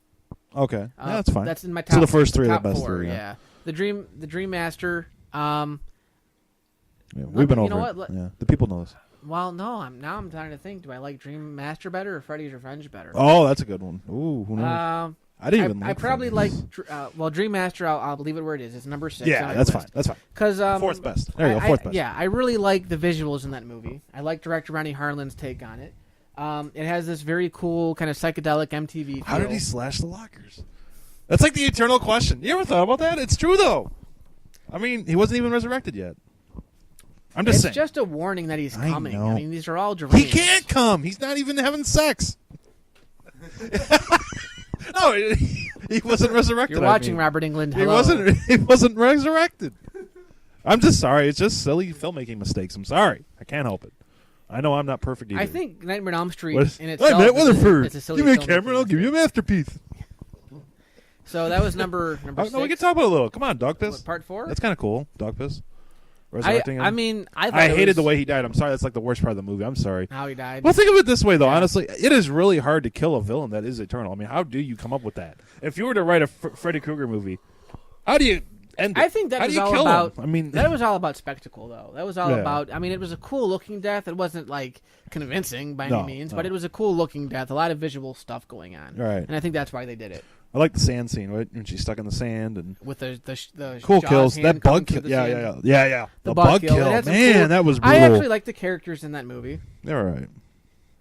Okay. Yeah, that's fine. That's in my top. So the first 3 are the best 4, 3. Yeah. The Dream Master. Yeah, we've been You over know it. what? Yeah, the people know this. Well, no. I'm trying to think. Do I like Dream Master better or Freddy's Revenge better? Oh, that's a good one. Ooh, who knows? I didn't even. I probably like. Dream Master. I'll leave it where it is. It's number 6. Yeah, that's fine. That's fine. Because fourth best. There you go. Fourth best. Yeah, I really like the visuals in that movie. I like director Ronnie Harlan's take on it. It has this very cool kind of psychedelic MTV feel. How did he slash the lockers? That's like the eternal question. You ever thought about that? It's true though. I mean, he wasn't even resurrected yet. I'm just saying. It's just a warning that he's coming. I know. I mean, these are all deranged. He can't come. He's not even having sex. No, he wasn't resurrected. You're watching Robert Englund. He Hello. He wasn't resurrected. I'm just sorry. It's just silly filmmaking mistakes. I'm sorry. I can't help it. I know I'm not perfect either. I think Nightmare on Elm Street in Hey, itself Matt Weatherford. it's a silly Give me a filmmaking camera and I'll give you a masterpiece. So that was number 6. No, we can talk about it a little. Come on, Dog Piss. What, part 4? That's kind of cool. Dog Piss. Resurrecting him. I mean, I hated the way he died. I'm sorry. That's like the worst part of the movie. I'm sorry. How he died. Well, think of it this way, though. Honestly, it is really hard to kill a villain that is eternal. I mean, how do you come up with that? If you were to write a Freddy Krueger movie, how do you end it? I think that how was do you all kill about. him? I mean, that was all about spectacle, though. That was all Yeah. about. I mean, it was a cool looking death. It wasn't like convincing by No, any means, no. but it was a cool looking death. A lot of visual stuff going on, Right. and I think that's why they did it I like the sand scene, right? When she's stuck in the sand and with the cool Jaws kills. hand That coming bug kill. through the Yeah. sand. The bug kill. It had some Man, cool- that was brutal. I actually like the characters in that movie. They're all right.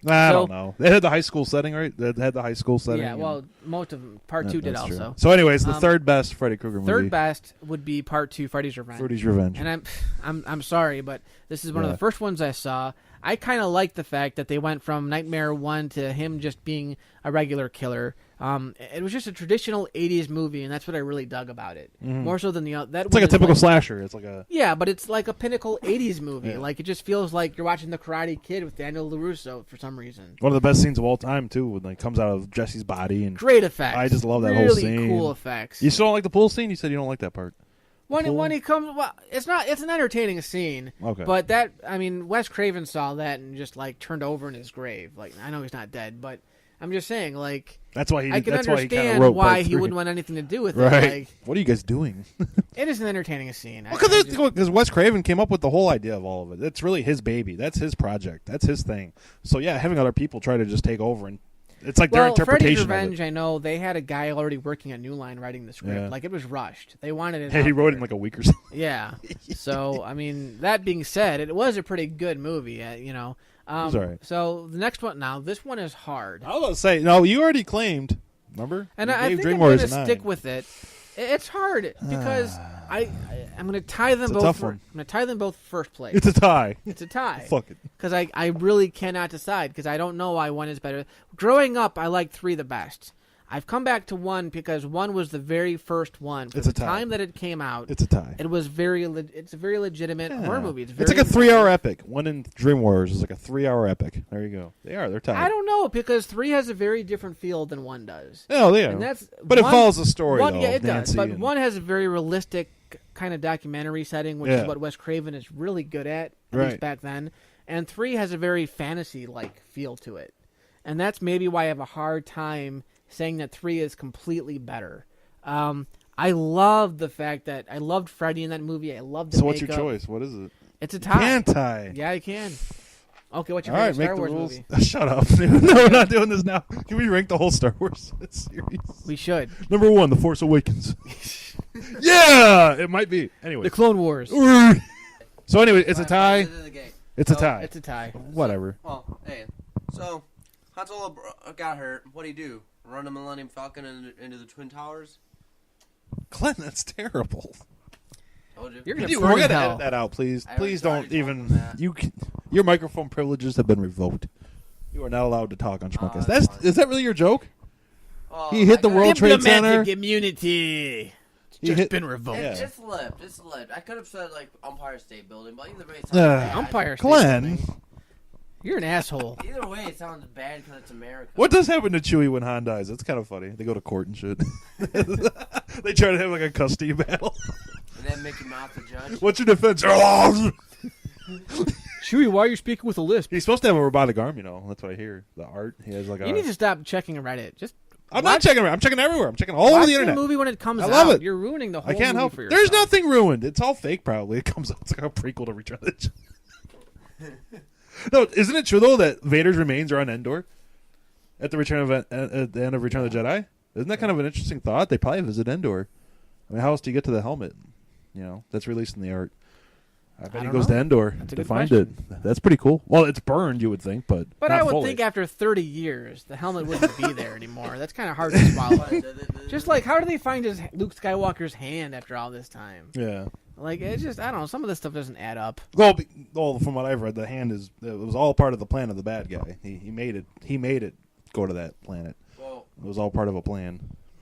I don't know. They had the high school setting, right? They had the high school setting. Yeah, well, most of them. Part 2 did that's true. also. So, anyways, the third best Freddy Krueger movie. Third best would be Part 2, Freddy's Revenge. Freddy's Revenge. And I'm sorry, but this is one of the first ones I saw. I kind of like the fact that they went from Nightmare 1 to him just being a regular killer. It was just a traditional 80s movie, and that's what I really dug about it. More so than the other. It's like a typical slasher. It's like a... Yeah, but it's like a pinnacle 80s movie. Yeah. Like, it just feels like you're watching The Karate Kid with Daniel LaRusso for some reason. One of the best scenes of all time, too, when it comes out of Jesse's body. And great effects. I just love that really whole scene. Really cool effects. You still don't like the pool scene? You said you don't like that part. When he comes, well, it's an entertaining scene. Okay. But that, I mean, Wes Craven saw that and just like turned over in his grave. Like, I know he's not dead, but I'm just saying, like, that's why I can understand why he wouldn't want anything to do with it. Right. Like, what are you guys doing? It is an entertaining scene. Because Wes Craven came up with the whole idea of all of it. It's really his baby. That's his project. That's his thing. So yeah, having other people try to just take over and it's like their interpretation. Freddy's Revenge, of it. I know they had a guy already working at New Line writing the script. Yeah. Like, it was rushed. They wanted it. Hey, he wrote it in like a week or so. Yeah. So I mean, that being said, it was a pretty good movie. You know. It's all right. So the next one, now this one is hard. I was about to say, no, you already claimed. Remember? And you I gave think I'm going to stick with it. It's hard because I'm going to tie them both. I'm going to tie them both first place. It's a tie. It's a tie. Fuck it. Because I really cannot decide because I don't know why one is better. Growing up, I liked 3 the best. I've come back to 1 because 1 was the very first one. For it's the a tie. time that it came out, it's a tie. It was it's a very legitimate horror movie. It's like a 3-hour epic. One in Dream Warriors is like a 3-hour epic. There you go. They're tied. I don't know because 3 has a very different feel than 1 does. Oh, yeah. And that's but it follows the story, though. Yeah, it Nancy does. But 1 has a very realistic kind of documentary setting, which is what Wes Craven is really good at least back then. And 3 has a very fantasy-like feel to it. And that's maybe why I have a hard time saying that 3 is completely better. I love the fact that I loved Freddy in that movie. I loved the So what's makeup. your choice? What is it? It's a tie. You can tie. Yeah, I can. Okay, what's your All favorite right, Star Wars rules. movie? Shut up. No, we're not doing this now. Can we rank the whole Star Wars series? We should. Number 1, The Force Awakens. Yeah, it might be. Anyway. The Clone Wars. So anyway, it's a tie. It's a tie. It's a tie. Whatever. Well, hey, so Han Solo got hurt. What'd he do? Run the Millennium Falcon into the Twin Towers? Glenn, that's terrible. Told you. You're gonna We're burn gonna in hell. edit that out, please. I Please already don't told even. him that. Your microphone privileges have been revoked. You are not allowed to talk on Schmuckast. that's fine. Is that really your joke? Oh, He hit the World Trade Center. Diplomatic immunity. He Just hit- been revoked. Yeah. It slipped. It slipped. I could have said like Empire State Building, but either way, it sounds bad. Umpire State Glenn, Building. You're an asshole. Either way, it sounds bad because it's America. what does happen to Chewie when Han dies? It's kind of funny. They go to court and shit. They try to have like a custody battle. And then Mickey Mouse the judge. What's your defense? Chewie, why are you speaking with a lisp? He's supposed to have a robotic arm, you know. That's what I hear. The art. He has like You need to stop checking Reddit. Just I'm not checking around. I'm checking everywhere. I'm checking all over the internet. Watch the movie when it comes out. I love it. You're ruining the whole I can't movie help for it. yourself. There's nothing ruined. It's all fake, probably. It comes out. It's like a prequel to Return of the Jedi. No, isn't it true, though, that Vader's remains are on Endor? At the end of Return of the Jedi? Isn't that kind of an interesting thought? They probably visit Endor. I mean, how else do you get to the helmet? You know, that's released in the art. I bet he goes to Endor to find it. That's pretty cool. Well, it's burned, you would think, but not I would fully. think after 30 years, the helmet wouldn't be there anymore. That's kind of hard to swallow. Just like, how do they find Luke Skywalker's hand after all this time? Yeah. Like, it's just, I don't know, some of this stuff doesn't add up. Well, from what I've read, the hand it was all part of the plan of the bad guy. He made it go to that planet. Well, it was all part of a plan.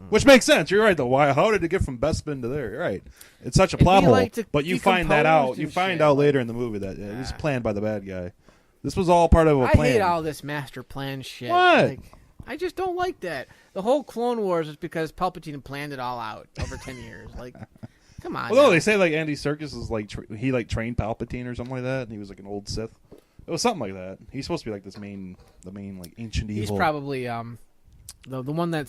Which makes sense. You're right, though. Why? How did it get from Bespin to there? You're right. It's such a plot hole. But you find that out. You find out later in the movie that it was planned by the bad guy. This was all part of a plan. I hate all this master plan shit. What? Like, I just don't like that. The whole Clone Wars is because Palpatine planned it all out over 10 years. Like, come on. Well, no, they say like Andy Serkis is like he trained Palpatine or something like that, and he was like an old Sith. It was something like that. He's supposed to be like the main like ancient evil. He's probably the one that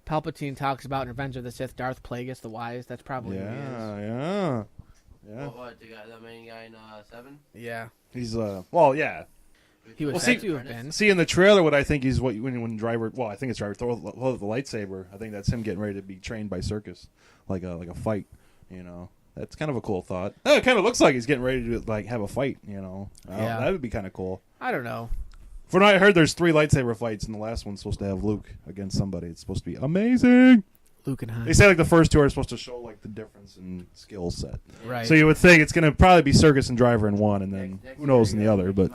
Palpatine talks about in Revenge of the Sith, Darth Plagueis the Wise. That's probably who he is. Yeah. What, the main guy in 7? Yeah. He's yeah. He was said to have been. See, in the trailer, what I think is when Driver. Well, I think it's Driver throws the lightsaber. I think that's him getting ready to be trained by Serkis, like a fight. You know, that's kind of a cool thought. It kind of looks like he's getting ready to like have a fight. You know, yeah, that would be kind of cool. I don't know. From what I heard, there's 3 lightsaber fights, and the last one's supposed to have Luke against somebody. It's supposed to be amazing. Luke and Han. They say like the first 2 are supposed to show like the difference in skill set. Right. So you would think it's going to probably be Serkis and Driver in one, and then who knows in the other. But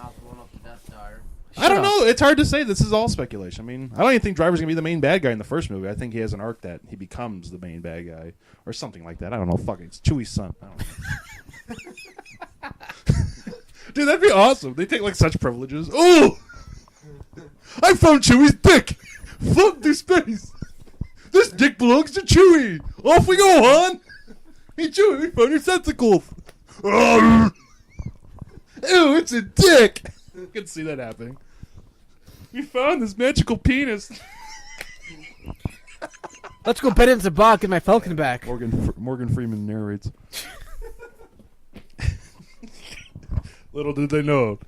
I don't know. It's hard to say. This is all speculation. I mean, I don't even think Driver's going to be the main bad guy in the first movie. I think he has an arc that he becomes the main bad guy or something like that. I don't know. Fuck it. It's Chewie's son. I don't know. Dude, that'd be awesome. They take like such privileges. Oh! I found Chewie's dick! Floating through space! This dick belongs to Chewie! Off we go, Han! Hey, Chewie, we found your tentacles! Ew, it's a dick! I can see that happening. We found this magical penis. Let's go bet into Bach and my Falcon back. Morgan Freeman narrates. Little did they know,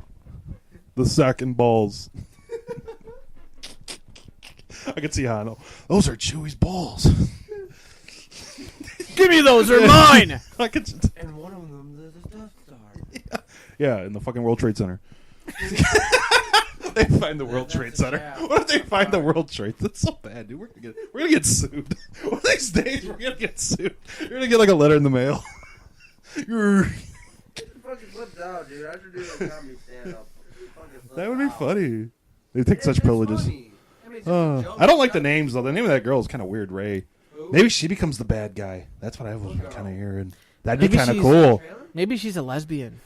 the sack and balls. I can see Han. Those are Chewie's balls. Give me those, they're mine! I can. And one of them is a Death Star. Yeah, in the fucking World Trade Center. They find the World Trade Center. What if they find the World Trade? That's so bad, dude. We're gonna get sued. One of these days, we're gonna get sued. You're gonna get like a letter in the mail. You're. Fucking flipped out, dude. I should do a comedy stand-up. That would be funny. They take such privileges. I I don't like the names though. The name of that girl is kind of weird, Ray. Maybe she becomes the bad guy. That's what I was kind of hearing. That'd be kind of cool. Maybe she's a lesbian.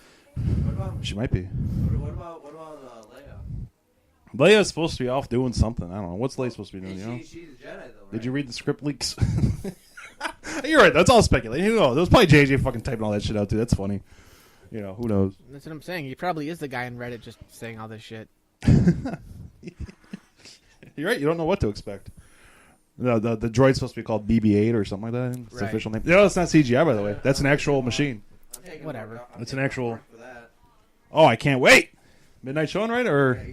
She might be. What about Leia? Leia's supposed to be off doing something. I don't know. What's Leia supposed to be doing? You know? She's a Jedi, though, right? Did you read the script leaks? You're right. That's all speculating. Who knows? It was probably JJ fucking typing all that shit out too. That's funny. You know, who knows? That's what I'm saying. He probably is the guy in Reddit just saying all this shit. You're right. You don't know what to expect. The droid's supposed to be called BB-8 or something like that. It's the official name. No, it's not CGI, by the way. That's an actual machine. Whatever. It's an actual. Oh, I can't wait. Midnight showing, right? Or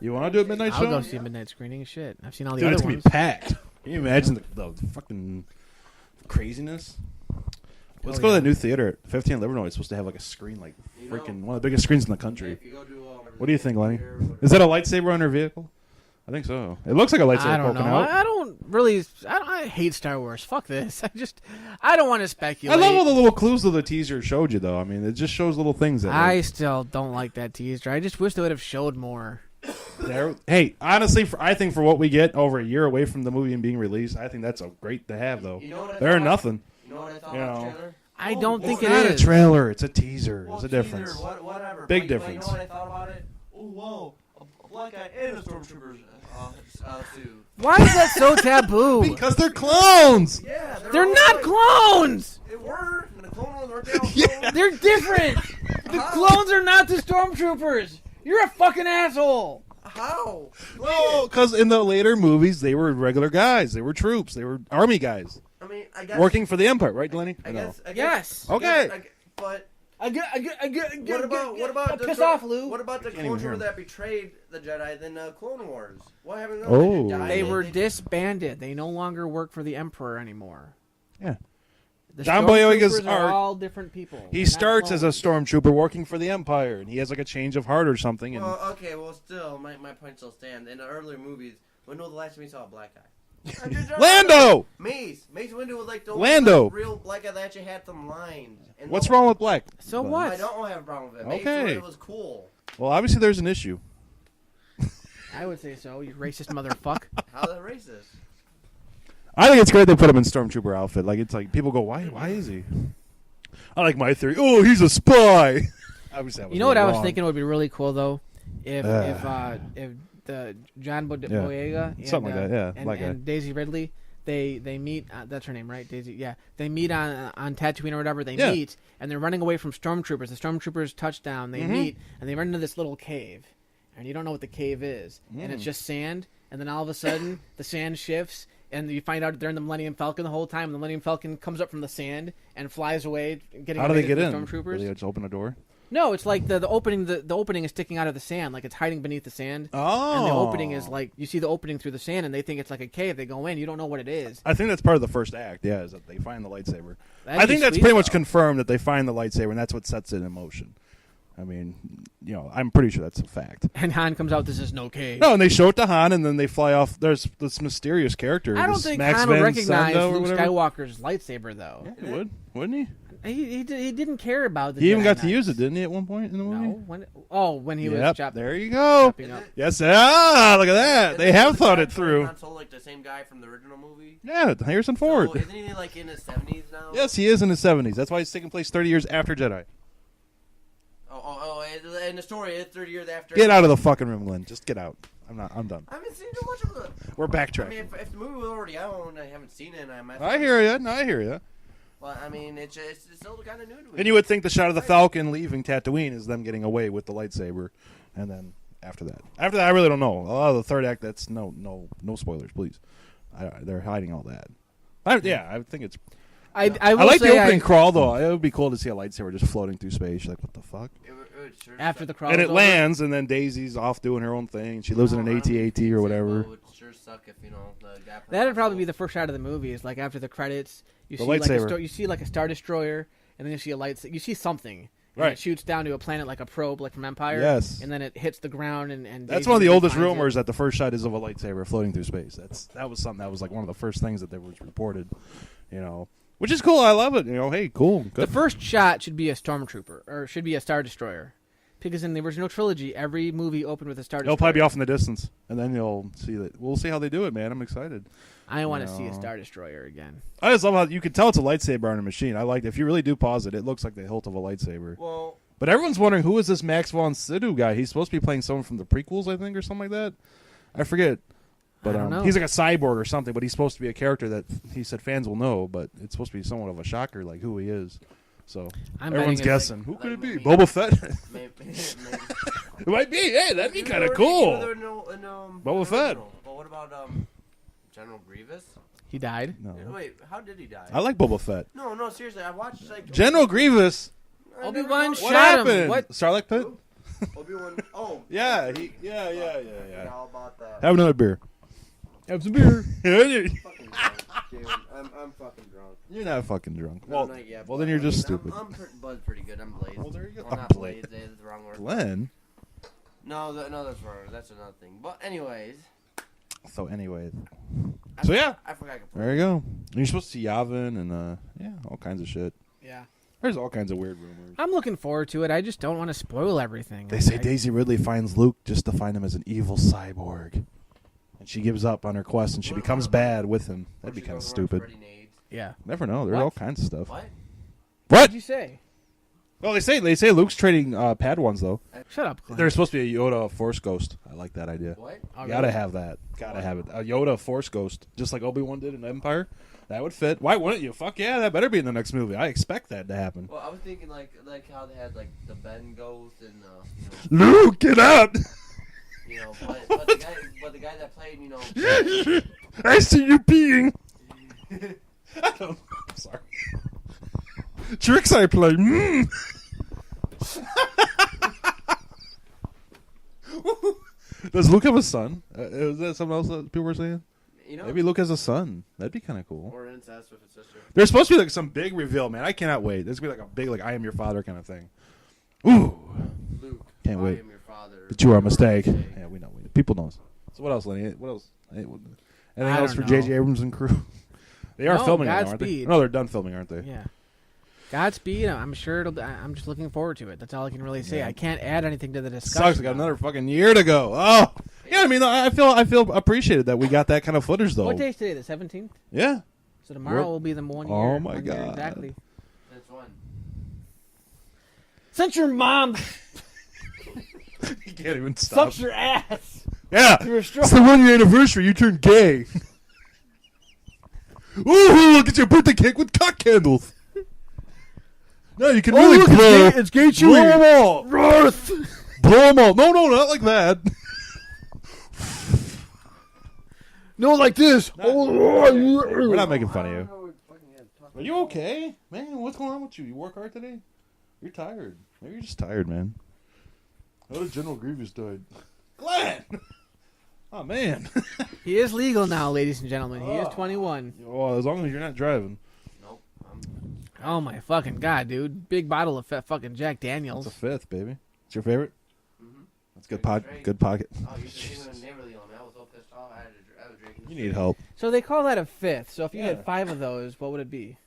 you want to do a midnight show? I'll go see a midnight screening. Shit, I've seen all the Dude, other it's ones. gonna be packed. Can you imagine the fucking craziness? Let's go to the new theater. 15 Livernois is supposed to have like a screen, like freaking one of the biggest screens in the country. What do you think, Lenny? Is that a lightsaber on her vehicle? I think so. It looks like a lightsaber I don't poking know. out. I hate Star Wars. Fuck this. I don't want to speculate. I love all the little clues that the teaser showed you, though. I mean, it just shows little things. I still don't like that teaser. I just wish they would have showed more. Hey, honestly, I think for what we get over a year away from the movie and being released, I think that's a great to have, though. They're nothing. You know what I thought about the trailer? I don't think it's it not is. a trailer. It's a teaser. There's a Teaser, difference. Whatever. Big But difference. you know what I thought about it? Oh, whoa. A black guy and a stormtrooper suit. Why is that so taboo? Because they're clones. Yeah, They're not clones. They were. And the clone ones weren't clones. Yeah. They're different. The clones are not the stormtroopers. You're a fucking asshole. How? Well, because in the later movies, they were regular guys. They were troops. They were army guys. I mean, I guess Working for the Empire, right, Lenny? I guess. Yes. Okay. But I get. what about piss off, Lou? What about the Can't clone even hear trooper him. that betrayed the Jedi in Clone Wars? What happened? To them? Oh. They, just died? They were disbanded. They no longer work for the Emperor anymore. Yeah. The John Boyega's stormtroopers are art- all different people. He They're not starts as a clones. stormtrooper working for the Empire, and he has like a change of heart or something. And Well, okay. Well, still, my point still stands. In the earlier movies, when was the last time we saw a black guy? Lando! Mace Windu was like the only Lando! like, real black guy that actually had some lines. And What's no- wrong with black? So But- what? I don't have a problem with it. Mace, Okay. it was cool. Well, obviously there's an issue. I would say so. You racist motherfucker. How's that racist? I think it's great they put him in stormtrooper outfit. Like it's like people go, why is he? I like my theory. Oh, he's a spy. Obviously, that was You know what I was wrong. thinking would be really cool though, if the John Boyega and, Something like that, yeah, and, like and Daisy Ridley they meet. That's her name, right? Daisy. Yeah, they meet on Tatooine or whatever. They Yeah. meet and they're running away from stormtroopers. The stormtroopers touch down. They meet and they run into this little cave, and you don't know what the cave is, and it's just sand. And then all of a sudden, the sand shifts, and you find out they're in the Millennium Falcon the whole time. And the Millennium Falcon comes up from the sand and flies away, getting How do they away get from in? the stormtroopers. Do they just open a door? No, it's like the opening. The opening is sticking out of the sand, like it's hiding beneath the sand. Oh. And the opening is like you see the opening through the sand, and they think it's like a cave. They go in, you don't know what it is. I think that's part of the first act. Yeah, is that they find the lightsaber. That'd I be think that's sweet, pretty much though. confirmed that they find the lightsaber, and that's what sets it in motion. I mean, I'm pretty sure that's a fact. And Han comes out. This is no cave. No, and they show it to Han, and then they fly off. There's this mysterious character. I don't this think Max Han would Van recognize Sydow or Luke whatever. Skywalker's lightsaber, though. Yeah, he would, wouldn't he? He didn't care about the. He even Jedi got to Knights. use it, didn't he, at one point in the movie? No, when he was Yep, chopping. there you go. chopping up. Yes, look at that. They have thought it through. Han Solo, like the same guy from the original movie. Yeah, Harrison Ford. So isn't he like in his 70s now? Yes, he is in his 70s. That's why he's taking place 30 years after Jedi. And the story is 30 years after. Get out of the fucking room, Glenn. Just get out. I'm done. I haven't seen too much of it. We're I backtracking. mean, if the movie was already out and I haven't seen it, I hear you. No, I hear you. Well, I mean, it's still kind of new to me. And you would think the shot of the Falcon leaving Tatooine is them getting away with the lightsaber, and then after that, I really don't know. A lot of the third act, that's no spoilers, please. They're hiding all that. I think it's. I I will like the say opening crawl though. It would be cool to see a lightsaber just floating through space. You're like, what the fuck? It would sure after suck. the crawl. And it was over. lands, and then Daisy's off doing her own thing. She lives in an I don't think AT-AT it's or so, whatever. It would sure suck if the guy. That'd probably be the first shot of the movie. Is like after the credits, you The see like lightsaber. you see like a Star Destroyer, and then you see a light. You see something. And Right. It shoots down to a planet like a probe, like from Empire. Yes. And then it hits the ground, and That's Daisy one of the Ridley oldest finds it. rumors that the first shot is of a lightsaber floating through space. That was something that was like one of the first things that was reported, which is cool. I love it. Hey, cool, The good. first shot should be a stormtrooper, or should be a Star Destroyer, because in the original trilogy, every movie opened with a Star Destroyer. It'll probably be off in the distance, and then you'll see that. We'll see how they do it, man. I'm excited. I want to see No. a Star Destroyer again. I just love how you can tell it's a lightsaber on a machine. I like if you really do pause it, it looks like the hilt of a lightsaber. Well, But everyone's wondering who is this Max von Sydow guy? He's supposed to be playing someone from the prequels, I think, or something like that. I forget. But I don't know. he's like a cyborg or something. But he's supposed to be a character that he said fans will know. But it's supposed to be somewhat of a shocker, like who he is. So I'm everyone's betting it's- guessing. Who like could it be? maybe- Boba Fett. maybe. It might be. Hey, that'd be kind of cool. Boba Fett. But what about General Grievous? He died. No. Wait, how did he die? I like Boba Fett. No, seriously. I watched like General Grievous. I never Obi-Wan know- What Shot him. happened? What? Starlight Pit. Obi-Wan. Oh. Yeah. Yeah. How about that? Have another beer. Have some beer. You're Fucking drunk, dude. I'm fucking drunk. not fucking drunk. No, not yet, well, but then you're I just mean, stupid. I'm buzzed pretty good. I'm blazed. Well, there you go. Well, I'm not blazed. blazed. That's the wrong word. Glenn. No, that's another thing. But anyways. So anyway, I So, forgot- yeah. I forgot. completely. there you go. You're supposed to see Yavin and all kinds of shit. Yeah. There's all kinds of weird rumors. I'm looking forward to it. I just don't want to spoil everything. They say I- Daisy Ridley finds Luke just to find him as an evil cyborg, and she gives up on her quest and she becomes bad with him. That'd be Or she kind of goes around stupid. spreading AIDS. Yeah. Never know. There's What? all kinds of stuff. What? What What? did you say? Well, they say Luke's trading Padawans though. Shut up, Glenn. There's supposed to be a Yoda Force Ghost. I like that idea. What? Oh, Gotta really? have that. Gotta have it. A Yoda Force Ghost, just like Obi-Wan did in Empire. That would fit. Why wouldn't you? Fuck yeah, that better be in the next movie. I expect that to happen. Well, I was thinking like how they had like the Ben Ghost and Luke, get out! You know, but the guy that played, you know. I see you peeing. I don't know. I'm sorry. Tricks I play. Does Luke have a son? Is that something else that people were saying? You know, Maybe Luke has a son. That'd be kind of cool. or incest with his sister. There's supposed to be like some big reveal, man. I cannot wait. There's gonna be like a big, like I am your father kind of thing. Ooh, Luke, can't wait. I am your father. But you are a mistake. Yeah, we know. People know. So what else, Lenny? What else? Anything else for J.J. Abrams and crew? They are filming it now, aren't they? Godspeed. No, they're done filming, aren't they? Yeah. Godspeed. I'm sure I'm just looking forward to it. That's all I can really say. Yeah. I can't add anything to the discussion. Sucks. I got another fucking year to go. Oh, yeah. I mean, I feel appreciated that we got that kind of footage, though. What day is today? The 17th. Yeah. So tomorrow will be the 1 year. Oh my 1 year God. exactly. That's one. Since your mom You can't even stop. sucks your ass. Yeah. You're a It's the 1 year anniversary. You turned gay. Ooh, look at your birthday cake with cock candles. No, you can really look, blow. it's gay Blow them all. Roth. Blow them all. No, not like that. No, like this. We're not making fun of you. Are you okay? Man, what's going on with you? You work hard today? You're tired. Maybe you're just tired, man. Oh, General Grievous died. Glenn! Oh, man. He is legal now, ladies and gentlemen. He is 21. Well, as long as you're not driving. Nope. Oh my fucking god, dude! Big bottle of fucking Jack Daniels. That's a fifth, baby. It's your favorite? Mm-hmm. That's good pocket. Oh, you didn't even neighborly on me. I was so pissed off. I was drinking. You need help. So they call that a fifth. So if you Yeah. had 5 of those, what would it be?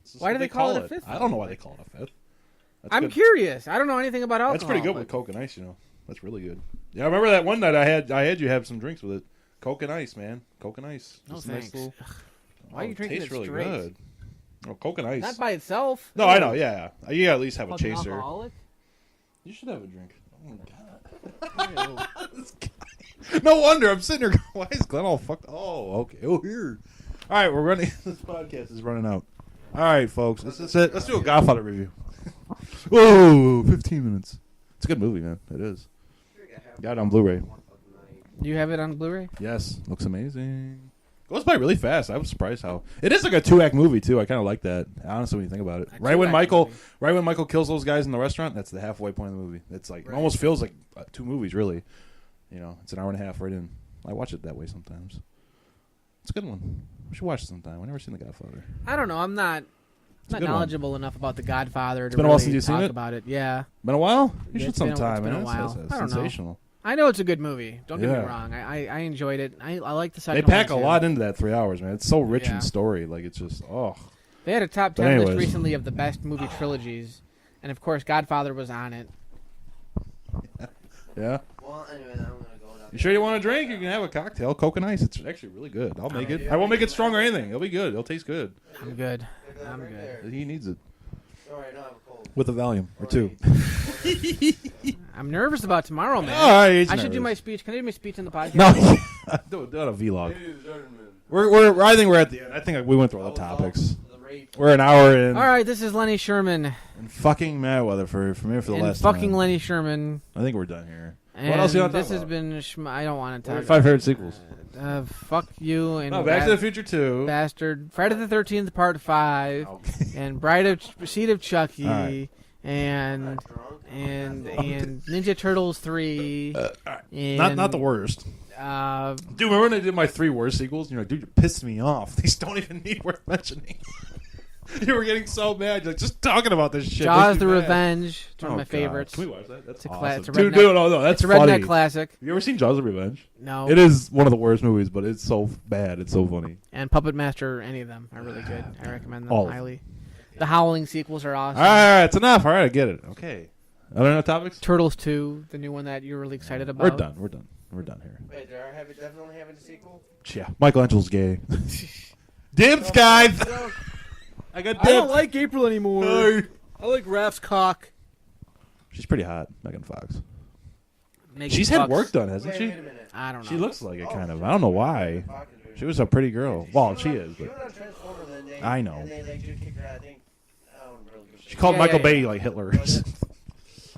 This is Why what do they call it a fifth? I don't know why they call it a fifth. That's I'm good. curious. I don't know anything about alcohol. That's pretty good but- with Coke and Ice, you know. That's really good. Yeah, I remember that one night I had you have some drinks with it. Coke and Ice, man. Coke and Ice. No Just a nice thanks. little- Why are you it drinking tastes it really straight? good. Oh, Coke and Ice. Not by itself. No, I know. Yeah. You gotta at least have a Fucking chaser. alcoholic. You should have a drink. Oh my god. This guy. No wonder I'm sitting here going, why is Glenn all fucked? Oh, okay. Oh, here. All right, we're running. This podcast is running out. All right, folks. That's it. Let's do a Godfather review. Whoa, 15 minutes. It's a good movie, man. It is. Got it on Blu-ray. You have it on Blu-ray? Yes. Looks amazing. Goes by really fast. I was surprised how it is like a 2-act movie too. I kind of like that. Honestly, when you think about it, A right when 2-act Michael, movie. right when Michael kills those guys in the restaurant, that's the halfway point of the movie. It's like it almost feels like 2 movies, really. You know, it's an hour and a half right in. I watch it that way sometimes. It's a good one. We should watch it sometime. I've never seen The Godfather. I don't know. I'm not a good knowledgeable enough about The Godfather to been a while really since you've seen talk it? about it. Yeah. Been a while. You Yeah, should it's been a- sometime, it's been man. a while. That's I don't know. sensational. I know it's a good movie. Don't get me Yeah. wrong. I enjoyed it. I like the They second pack a one, too. lot into that 3 hours, man. It's so rich Yeah. in story. Like it's just They had a top But 10 list anyways. recently of the best movie trilogies, and of course, Godfather was on it. yeah. Well, anyway, I'm gonna go. You sure you want a drink? You can have a cocktail, Coke and Ice. It's actually really good. I'll make it. I won't make it strong or anything. It'll be good. It'll taste good. I'm good. I'm good. He needs it Sorry, I don't have a cold. with a Valium or 2. I'm nervous about tomorrow, man. All right, he's I should do my nervous. speech. Can I do my speech in the podcast? No, do it on a vlog. I think we're at the end. I think we went through all the topics. We're an hour in. All right, this is Lenny Sherman. And fucking Matt Weatherford from here for the and last fucking time. Lenny Sherman. I think we're done here. And What else you want to this talk has about? been. I don't want to What are talk. your 5 favorite sequels? Fuck you and No, Back to the Future 2. Bastard. Friday the 13th Part 5. Okay. And Seed of Chucky. All right. And Ninja Turtles 3. And, Not the worst. Dude, remember when I did my 3 worst sequels? And you're like, dude, you pissed me off. These don't even need worth mentioning. You were getting so mad. You're like, just talking about this shit. Jaws makes the me mad. Revenge. It's one of my God. favorites. Can we watch that? That's It's a awesome. it's a Dude, redneck- no, that's It's a redneck funny. classic. Have you ever seen Jaws the Revenge? No. It is one of the worst movies, but it's so bad. It's so funny. And Puppet Master, any of them are really good. I recommend them All of them. highly. The Howling sequels are awesome. All right, it's enough. All right, I get it. Okay. Other no topics? Turtles 2, the new one that you're really excited about. We're done. We're done here. Wait, definitely having a sequel? Yeah, Michelangelo's gay. Dibs, guys. I got dibs. I don't like April anymore. No. I like Raph's cock. She's pretty hot, Megan Fox. Megan She's had Fox. work done, hasn't she? Wait a minute. I don't know. She looks like it, kind of. I don't know why. She was a pretty girl. Well, she is, She but went on Transformers and they, I know. And they like just kicked her out. I think. I don't really give a she shit. called Yeah, Michael yeah, Bay yeah. like Hitler.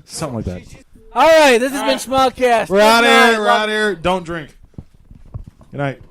Something like that. All right, this has been Schmuckast. We're out of here. We're out of here. Don't drink. Good night.